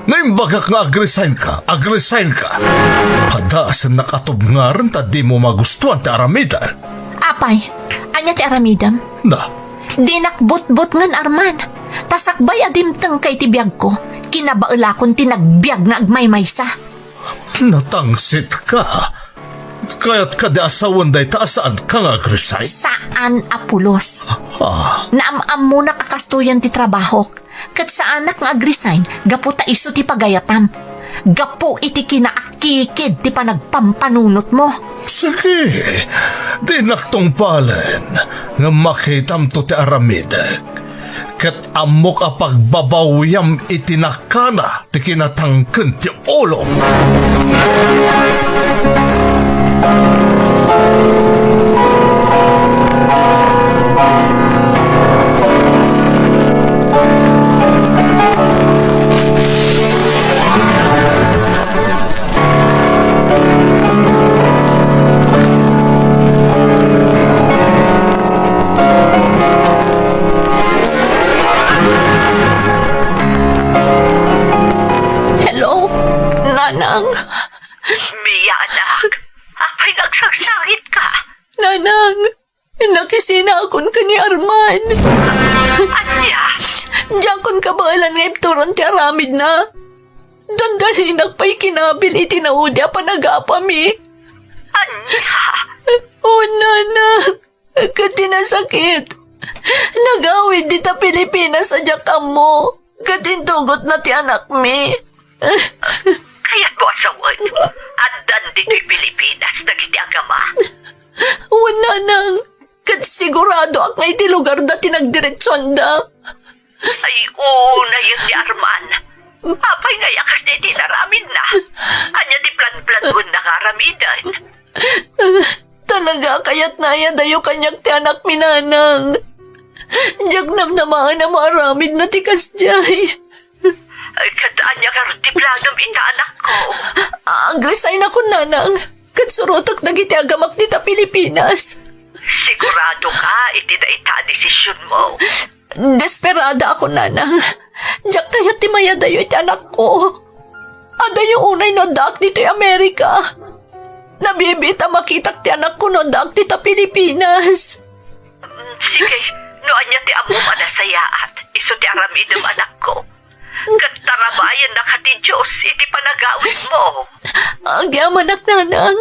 Naimbagak nga agresign ka. Padasan nakatubngaran ta di mo magustuhan ti Aramida. Apay, anya ti aramidam? Na, Di nakbot-bot ngan Arman. Tasakbay adimtang kay ti biyag ko. Kinabaala kon tinagbiag na agmay-maysa. natangsit ka. Kaya't kada asawan day taasaan ka nga agresign. Saan apulos? Ah, Naamam mo na kakastuyan ti trabaho. Kat sa anak nga agresign, gapo ta iso ti pagayatam. Gapo iti kinaakikid ti panagpampanunot mo. sige. Di naktungpalan nga makitam to ti Aramidek. Kat amok a pagbabawiyam itinakana ti kinatangken ti ulo. Hello? Nanang? Mia, anak. Apay nagsagsakit ka. Nanang? Nakisina akon ka ni Arman. Anya? Diyan kon kabalan nga ipturon ti aramid na. Dandanin pa'y kinabil itinaudya pa nagapami. Anya? Oh, nanang. Katinasakit. Nagawid di ta Pilipinas sa jakam mo. Katintugot na ti anak mi. Kaya't mo asawan. At dandi ti Pilipinas na kiti agama. Oh, nanang. Kat sigurado ak ngay ti lugar na tinagdiretsyon da. Ay, oo na yun si Arman. Apay nga yakas di tinaramin na. Anya di plan-plan mo nakaramidan. Talaga kayat na yan dayo kanyak ti anak mi nanang. Diyak namnamaan na maaramid na ti kasjay. Ay, kat anya ka ti planong ita anak ko. Agresign ako nanang. Kat surutok nagiti agamak ni ta Pilipinas. Sigurado ka, iti na ita desisyon mo. Desperada ako nanang. Diyak tayo ti maya dayo iti anak ko. Ada yung unay no dak dito Amerika. Nabibita makitak ti anak ko no dak dito Pilipinas. Sige, no anya ti amo manasayaat. Iso ti aramidom anak ko. Kat tarabayan na ka ti Diyos, iti panagawin mo. Agyaman ak nanang.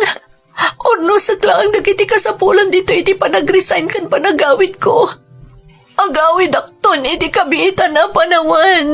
Orno sa tlaang nagiti kasapulan dito iti panag-resign kan panagawid ko. Agawid akton iti kabiitan na panawan.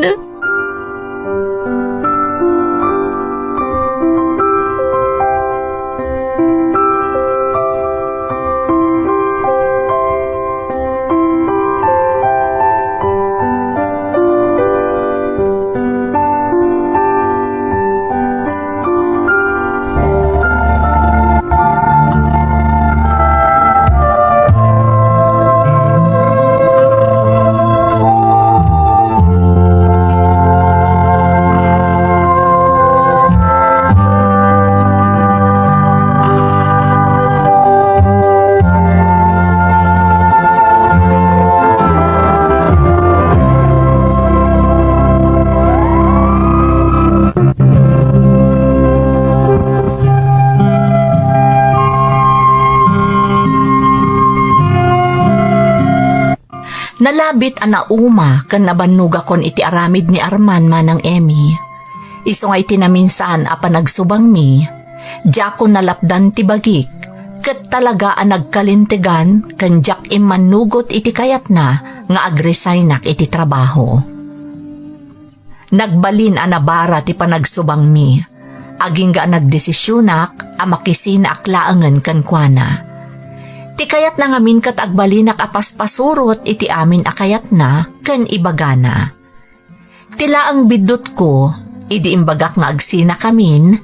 Nalabit ana uma kan nabannuga kon iti aramid ni Arman manang Emmy. Iso nga iti naminsan a panagsubang mi, diyak ko nalapdan ti bagik, ket talaga a nagkalintigan kan diyak imanugot iti kayat na nga agresaynak iti trabaho. Nagbalin a nabara ti panagsubang mi, aging ga nagdesisyonak a makisina aklaangan kan kuana. Ti kayat na ngamin kat agbalinak apaspasurot iti amin akayat na kan ibagana. Tila ang bidot ko, idi imbagak nga agsina kamin,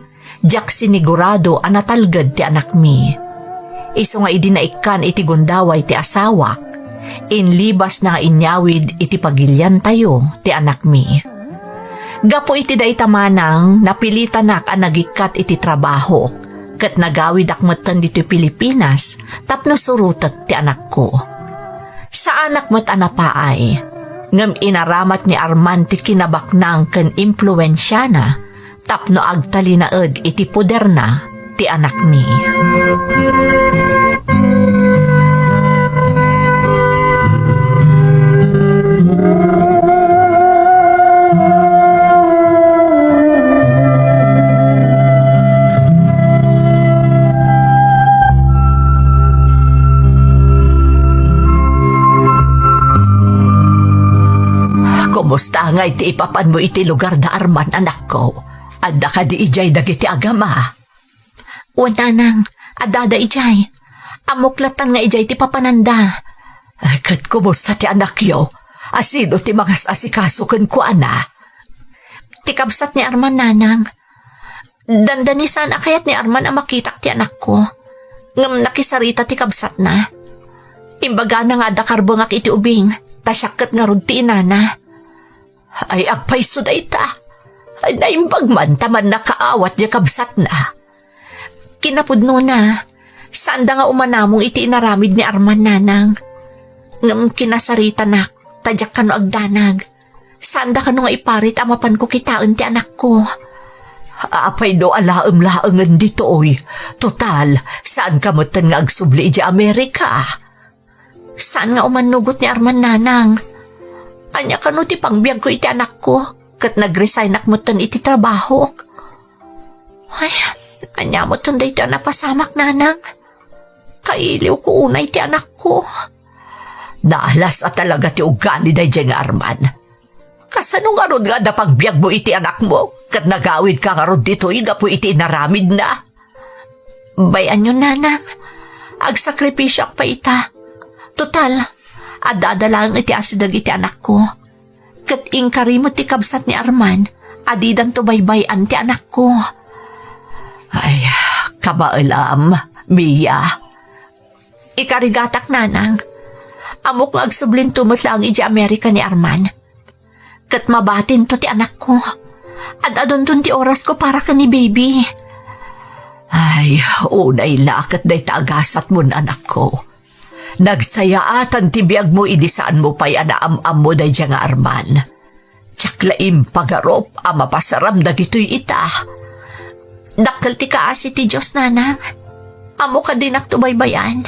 jak sinigurado anatalgad ti anak mi. Iso nga idi naikan iti gundaway ti asawak, inlibas na nga inyawid iti pagilyan tayo ti anak mi. Gapo iti day tamanang napilitanak ang nagikat iti trabaho, kat nagawid akmatan dito Pilipinas tapno surutak ti anak ko. Sa anak mo't anapaay, ngam inaramat ni Arman ti kinabaknang ken impluensya na, tapno agtali na iti puder na ti anak mi. Kumusta nga iti ipapan mo iti lugar da Arman, anak ko? Adda ka di ijay dagiti agama. Wala nang, adada ijay. Amuklatan nga ijay ti papananda. Ay, kat kumusta ti anak yo? Asino ti mga asikaso ken ko, ana? Ti kabsat ni Arman, nanang. Dandanisan akayat ni Arman ang makitak ti anak ko. Ngam nakisarita ti kabsat na. Imbaga na nga da karbongak iti ubing, tasyakat nga rod ti inana. Ay, agpaiso da ita. Ay, naimbag man taman nakaawat di kabsat na. Kinapudno na, saan da nga umanamong iti inaramid ni Arman, nanang. Ngam kinasarita na, tadyak ka no agdanag. Saan da ka no nga iparit amapan ko kitaan ti anak ko. Apay do alaam-laangan dito, oy. Total, saan ka mo nga agsubli di Amerika? Saan nga umanugot ni Arman, nanang? Anya ka no ti pangbiag ko iti anak ko, kat nag-resign akmutan iti trabaho. Ay, anya mo tan day ti napasamak, nanang. Kailiw ko unay ti anak ko. Naalas at talaga ti ugali day dyan nga Arman. Kasano nga ron nga da pagbiag mo iti anak mo, kat nagawid ka nga ron dito, nga po iti naramid na. Bayan yun, nanang. Agsakripisyo pa ita. Total, adadalang iti asidag iti anak ko. Kat ingkarimot ti kabsat ni Arman, adidan to baybayan ti anak ko. Ay, kabailam, Mia. Ikarigatak, nanang. Amok nga agsublin tumot lang iti Amerika ni Arman. Kat mabatin to ti anak ko. At adon ti oras ko para ka ni baby. Ay, unay lakat day tagasat mo na anak ko. Nagsayaatan ti biag mo idisaan mo pa'y anaam-am mo day dyan nga Arman. Tsaklaim pagarop ama pasaram dagitoy ita. Dakkel ti kaasi ti Diyos, nanang. Amo ka din aktubaybayan.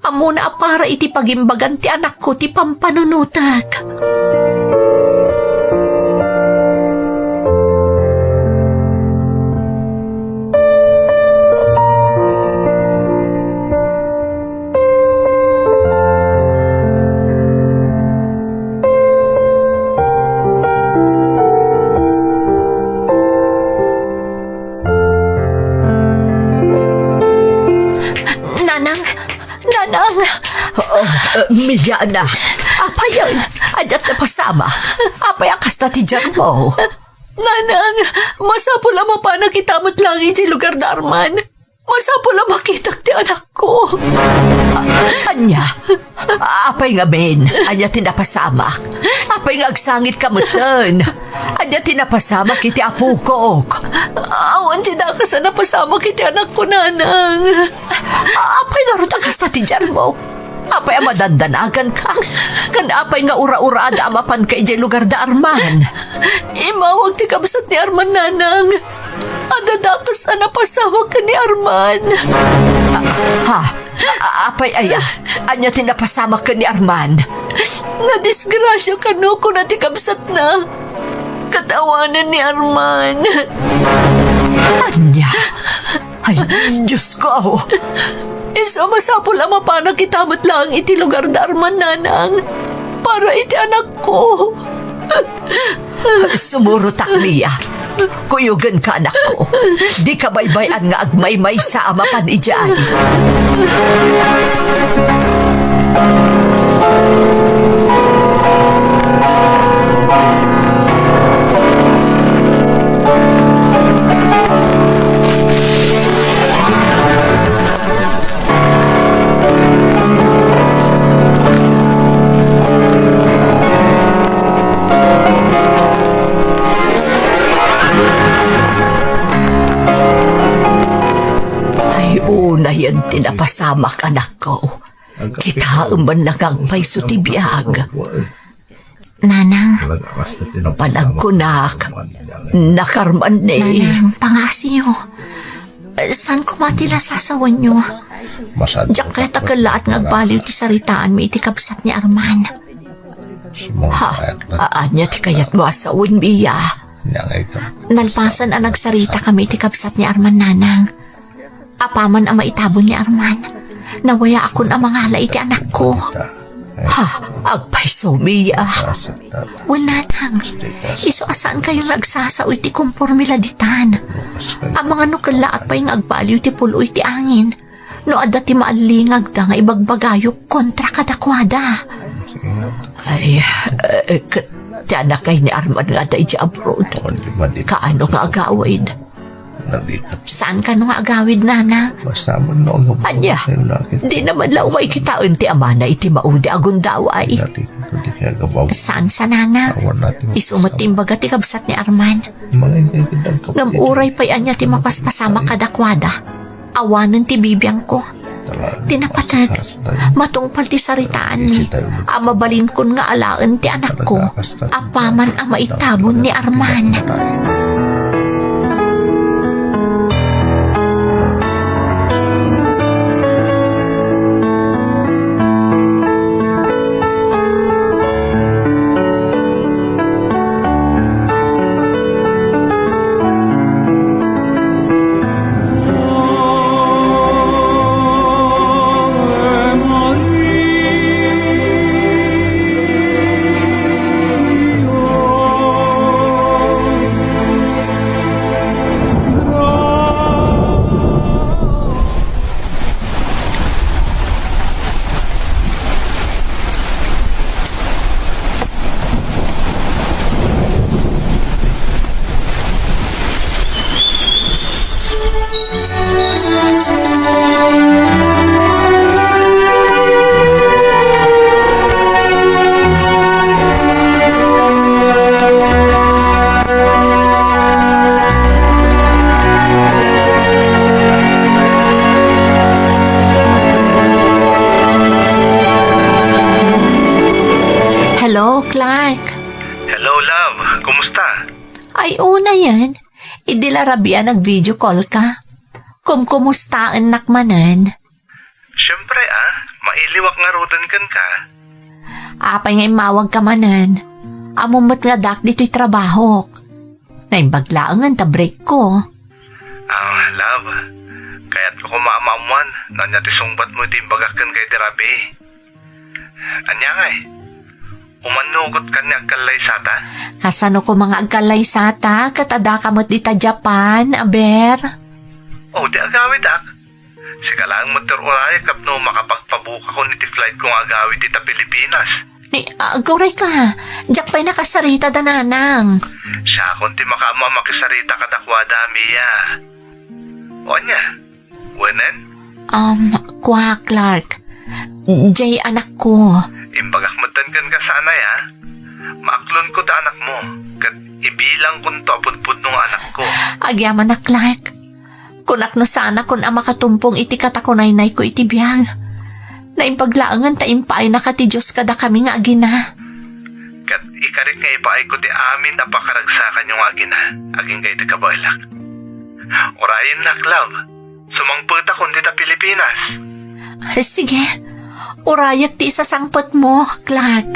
Amo na para iti pagimbagan ti anak ko ti pampanunutak. Mia na. Apay yun. Adat na pasama. Apay akas na ti dyan mo. Nanang, masapul ang mapanakitamat lang iti lugar na Arman. Masapul ang makitak ti anak ko. Anya, apay nga men. Anya tinapasamak. Apay nga agsangit kamutan. Anya tinapasamak iti apo ko. Awan tinaka sa napasamak iti anak ko, nanang. Apay nga rin akas na ti dyan mo. Apay ang madandanagan ka. Kan apay nga ura-ura ada amapan ka iti lugar da Arman. Imawag ti kabsat ni Arman, nanang. Adadakas na napasawag ka ni Arman. Apay aya. Anya tinapasama ka ni Arman. Nadisgrasya ka no kung natikabsat na. Katawanan ni Arman. Anya? Ay, Diyos ko. Isa masapul ang mapanakitamat lang iti lugar da Arman, nanang. Para iti anak ko. Sumuro takliya. Kuyugan ka, anak ko. Di ka baybayan nga agmay-may sa amapan ijay. Una yan tinapasamak, anak ko. Kita man lang ang paiso ti biyag. Nanang, Panagkunak. Nakarman ni. nanang, pangasiyo. Saan ko matila sasawan nyo? Diyak kaya takalaat ngagbaliw ti saritaan mi iti kabsat ni Arman. Aanya ti kayat mo asawin biya. Nalpasan ang nagsarita kami iti kabsat ni Arman, nanang. Apaman ang maitabon ni Arman. Nawaya akon ang mga hala iti anak ko. Agpaiso miya. Nanang, iso asaan kayong nagsasaw iti kumpormila ditan. Ang mga nukalaat pa yung agbaliw ti pulo iti angin. No adda ti maalingag da nga ibagbagayok kontra kadakwada. Ay, ti anak kay ni Arman nga da iti abroad. Kaano nga agawid? Saan ka nung agawid, nanang? Anya, di naman lang may kitaon ti amana iti maudi agundaway. Saan sa nanang? Isumot timbaga ti kabsat ni Arman. Ngamuray pa'y anya ti mapaspasama kadakwada. Awanan ti bibiyang ko. Tinapatag, matungpal ti saritaan ni. Amabalin kun nga alaan ti anak ko. Apaman ang maitabon ni Arman. Hello, Clark. Hello, love. Kumusta? Ay, una yan. Idilarabian nag-video call ka. Kumusta anak manan? Siyempre mailiwak nga rodan kan ka. Apay ngay mawag ka manan. Amumot nga dak dito'y trabaho. Naimbaglaangan ta break ko. Love. Kaya't ko kumaamamuan. Nanya ti sungbat mo ti imbagakan kay Derabi. Anya nga umanugot ka niya kalay sata? Kasano ko mga agkalay sata, katada kamot dita Japan, aber? Oh, di agawid Sika lang motor oray kapno makapagpabuka ko ni ti flight kong agawid dita Pilipinas. Ni, agoray ka, Japan nakasarita da nanang. Siya kung ti makama makisarita kadakwada, Mia. O anya? Wenen? Kwa Clark. Jay anak ko. Imbagakmatan kan ka sana Maaklon ko ta anak mo. Kat ibilang kun to pudpud nung anak ko. Agyaman na Clark. Kunak no sana kun ang makatumpong iti katakunay-nay ko iti biyang. Naimpaglaangan ta impay na kati Diyos kada kami nga agina. Kat ikarik nga ipaay ko ti amin na pakaragsakan yung agina. Aging kay ti kabailak. Orayin nak, love. Sumangput ako dita Pilipinas. Sige, urayak ti isasangpot mo, Clark.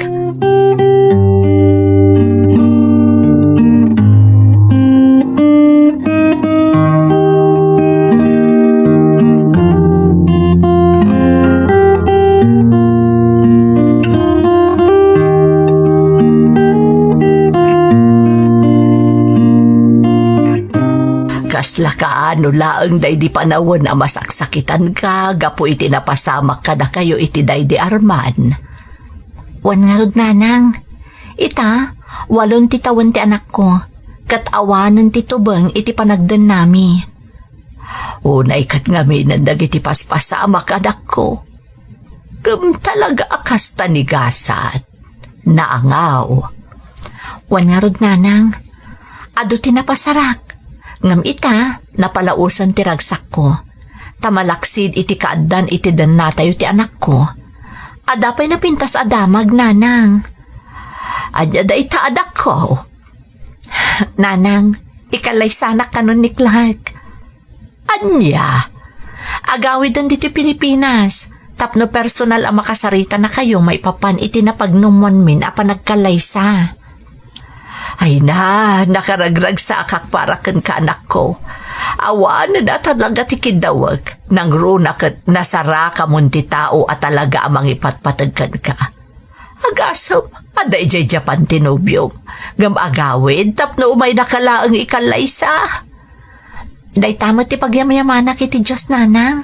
Kasla ka ano laang day di panawon na masaksakitan ka, gapo iti napasamak ka na kayo iti day di Arman. Wan nga rod nanang. Ita, 8 titawan ti anak ko. Katawanan ti tubang iti panagdan nami. Unay kat nga minandag iti paspasamak anak ko. Talaga akas tanigasat. Naangaw. Wan nga rod nanang. Ado ti napasarak. Ngam ita, napalausan ti ragsak ko. Tamalaksid iti kaaddan iti dan natayo ti anak ko. Adapay na pintas adamag, nanang. Anya da itaadak ko. Nanang, ikalay sana kanon ni Clark. Anya? Agawid ang dito Pilipinas. Tapno personal ang makasarita na kayo may papan itinapagnuman min apa nagkalaysa. Ay na, nakaragrag sa akak para kan kaanak ko. Awan na talaga tikidawag. Nang runa kat nasara ka munti tao at talaga amang ipatpatagkan ka. Agasam, aday jay Japan tinubyong. Gam agawid, tapno umay nakalaang ikalaysa. Day tamo ti pagyamayaman kiti Diyos, nanang.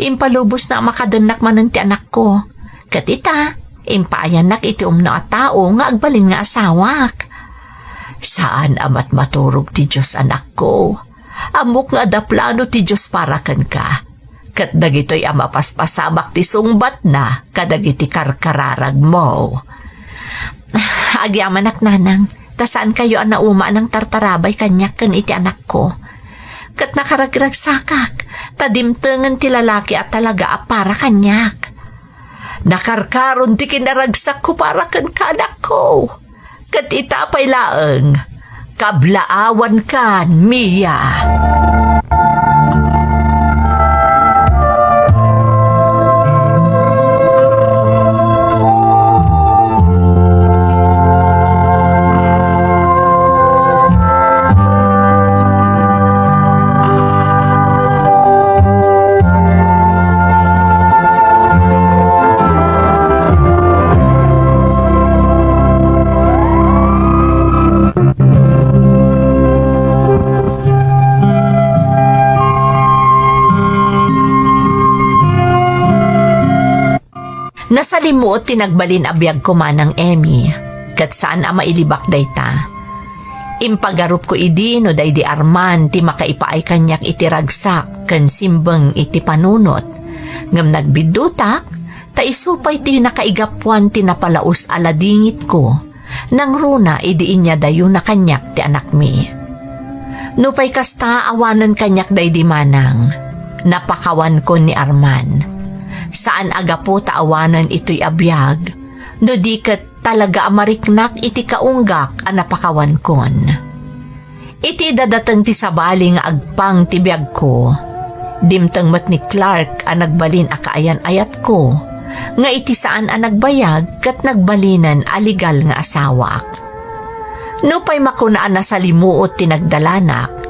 Impalubos na makadanak manan ti anak ko. Katita, impaayan nak iti umno at tao nga agbalin nga asawak. Saan amat maturog ti Diyos anak ko? Amok nga da plano ti Diyos para kan ka. Kat dagitoy ama paspasamak ti sungbat na kadagiti karkararag mo. Agyaman ak, nanang. Tasaan kayo ang nauma ng tartarabay kanyak kan iti anak ko. Kat nakaragrag sakak, tadimtengan ti lalaki at talaga para kanyak. Nakarkaron ti kinaragsak ko para kan kanak ko. Kat itapay laeng, kablaawan kan, Mia. Nasalimuot tinagbalin abiyag ko manang Emmy. Kat saan ama ilibak dayta. Impagarup ko idi no day di Arman ti makaipaay kanyak itiragsak kan simbang iti panunot. Ngam nagbidutak, ta isupay ti nakaigapuan ti napalaos aladingit ko. Nang runa idiin niya dayo na kanyak ti anak mi. Nupay kasta awanan kanyak day di manang. Napakawan ko ni Arman. Saan aga po taawanan ito'y abiyag, no di kat talaga amariknak iti kaunggak ang napakawan kon. Iti dadatang ti sabali nga agpang ti biyag ko, dimtang mat ni Clark ang nagbalin akaayan ayat ko, nga iti saan ang nagbayag kat nagbalinan aligal nga asawak. No pa'y makunaan na sa limuot ti nagdalanak,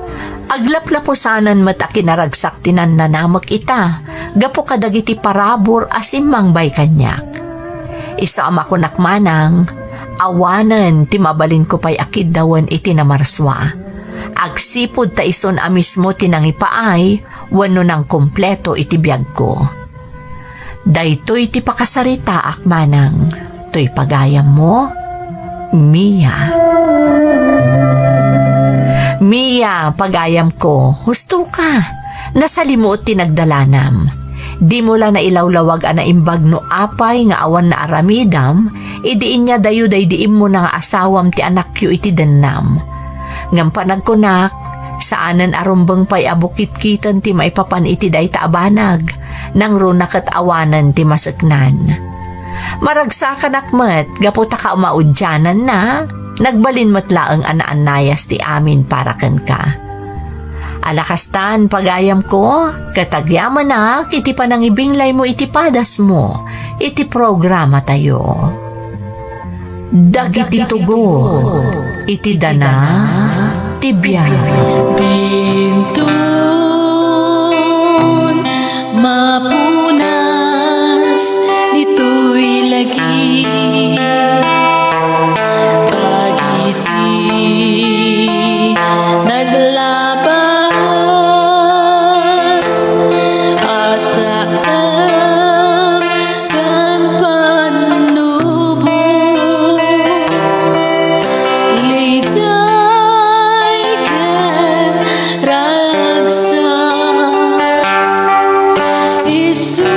aglaplapusanan mat akinaragsak tinan nanamak ita, gapo kadagiti parabor asimang bay kanyak. Isa ama ko nakmanang, awanan ti mabalin ko pa'y akid dawan iti namarswa. Agsipod ta ison a mismo tinangipaay, wano ng kompleto iti biyag ko. Daytoy ti pakasarita akmanang, to'y pagayam mo, Mia. Mia, pagayam ko, husto ka. Nasalimuot ti nagdalanam. Di mo la na ilawlawag ana imbag no apay nga awan na aramidam, idiin niya dayo day diim mo na nga asawam ti anak yu iti denam. Ngam panagkunak, saanan arumbang pa'y abukit-kitan ti maipapan iti day taabanag, nang runak at awanan ti masaknan. Maragsakan akmat, gaputa ka maudyanan na, nagbalin matlaang ana-anayas ti amin para kan ka. Alakastan pagayam ko, katagyaman na, iti panangibinglay mo iti padas mo, iti programa tayo. Dagiti tugo, iti dana, tibiyay. Bintun mapunas dito'y lagi pagiti naglabas asaan kan panubo liday kan ragsa isu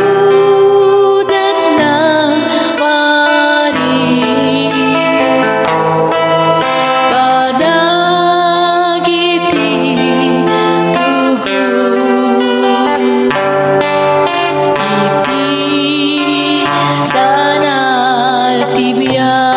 Tanah tibia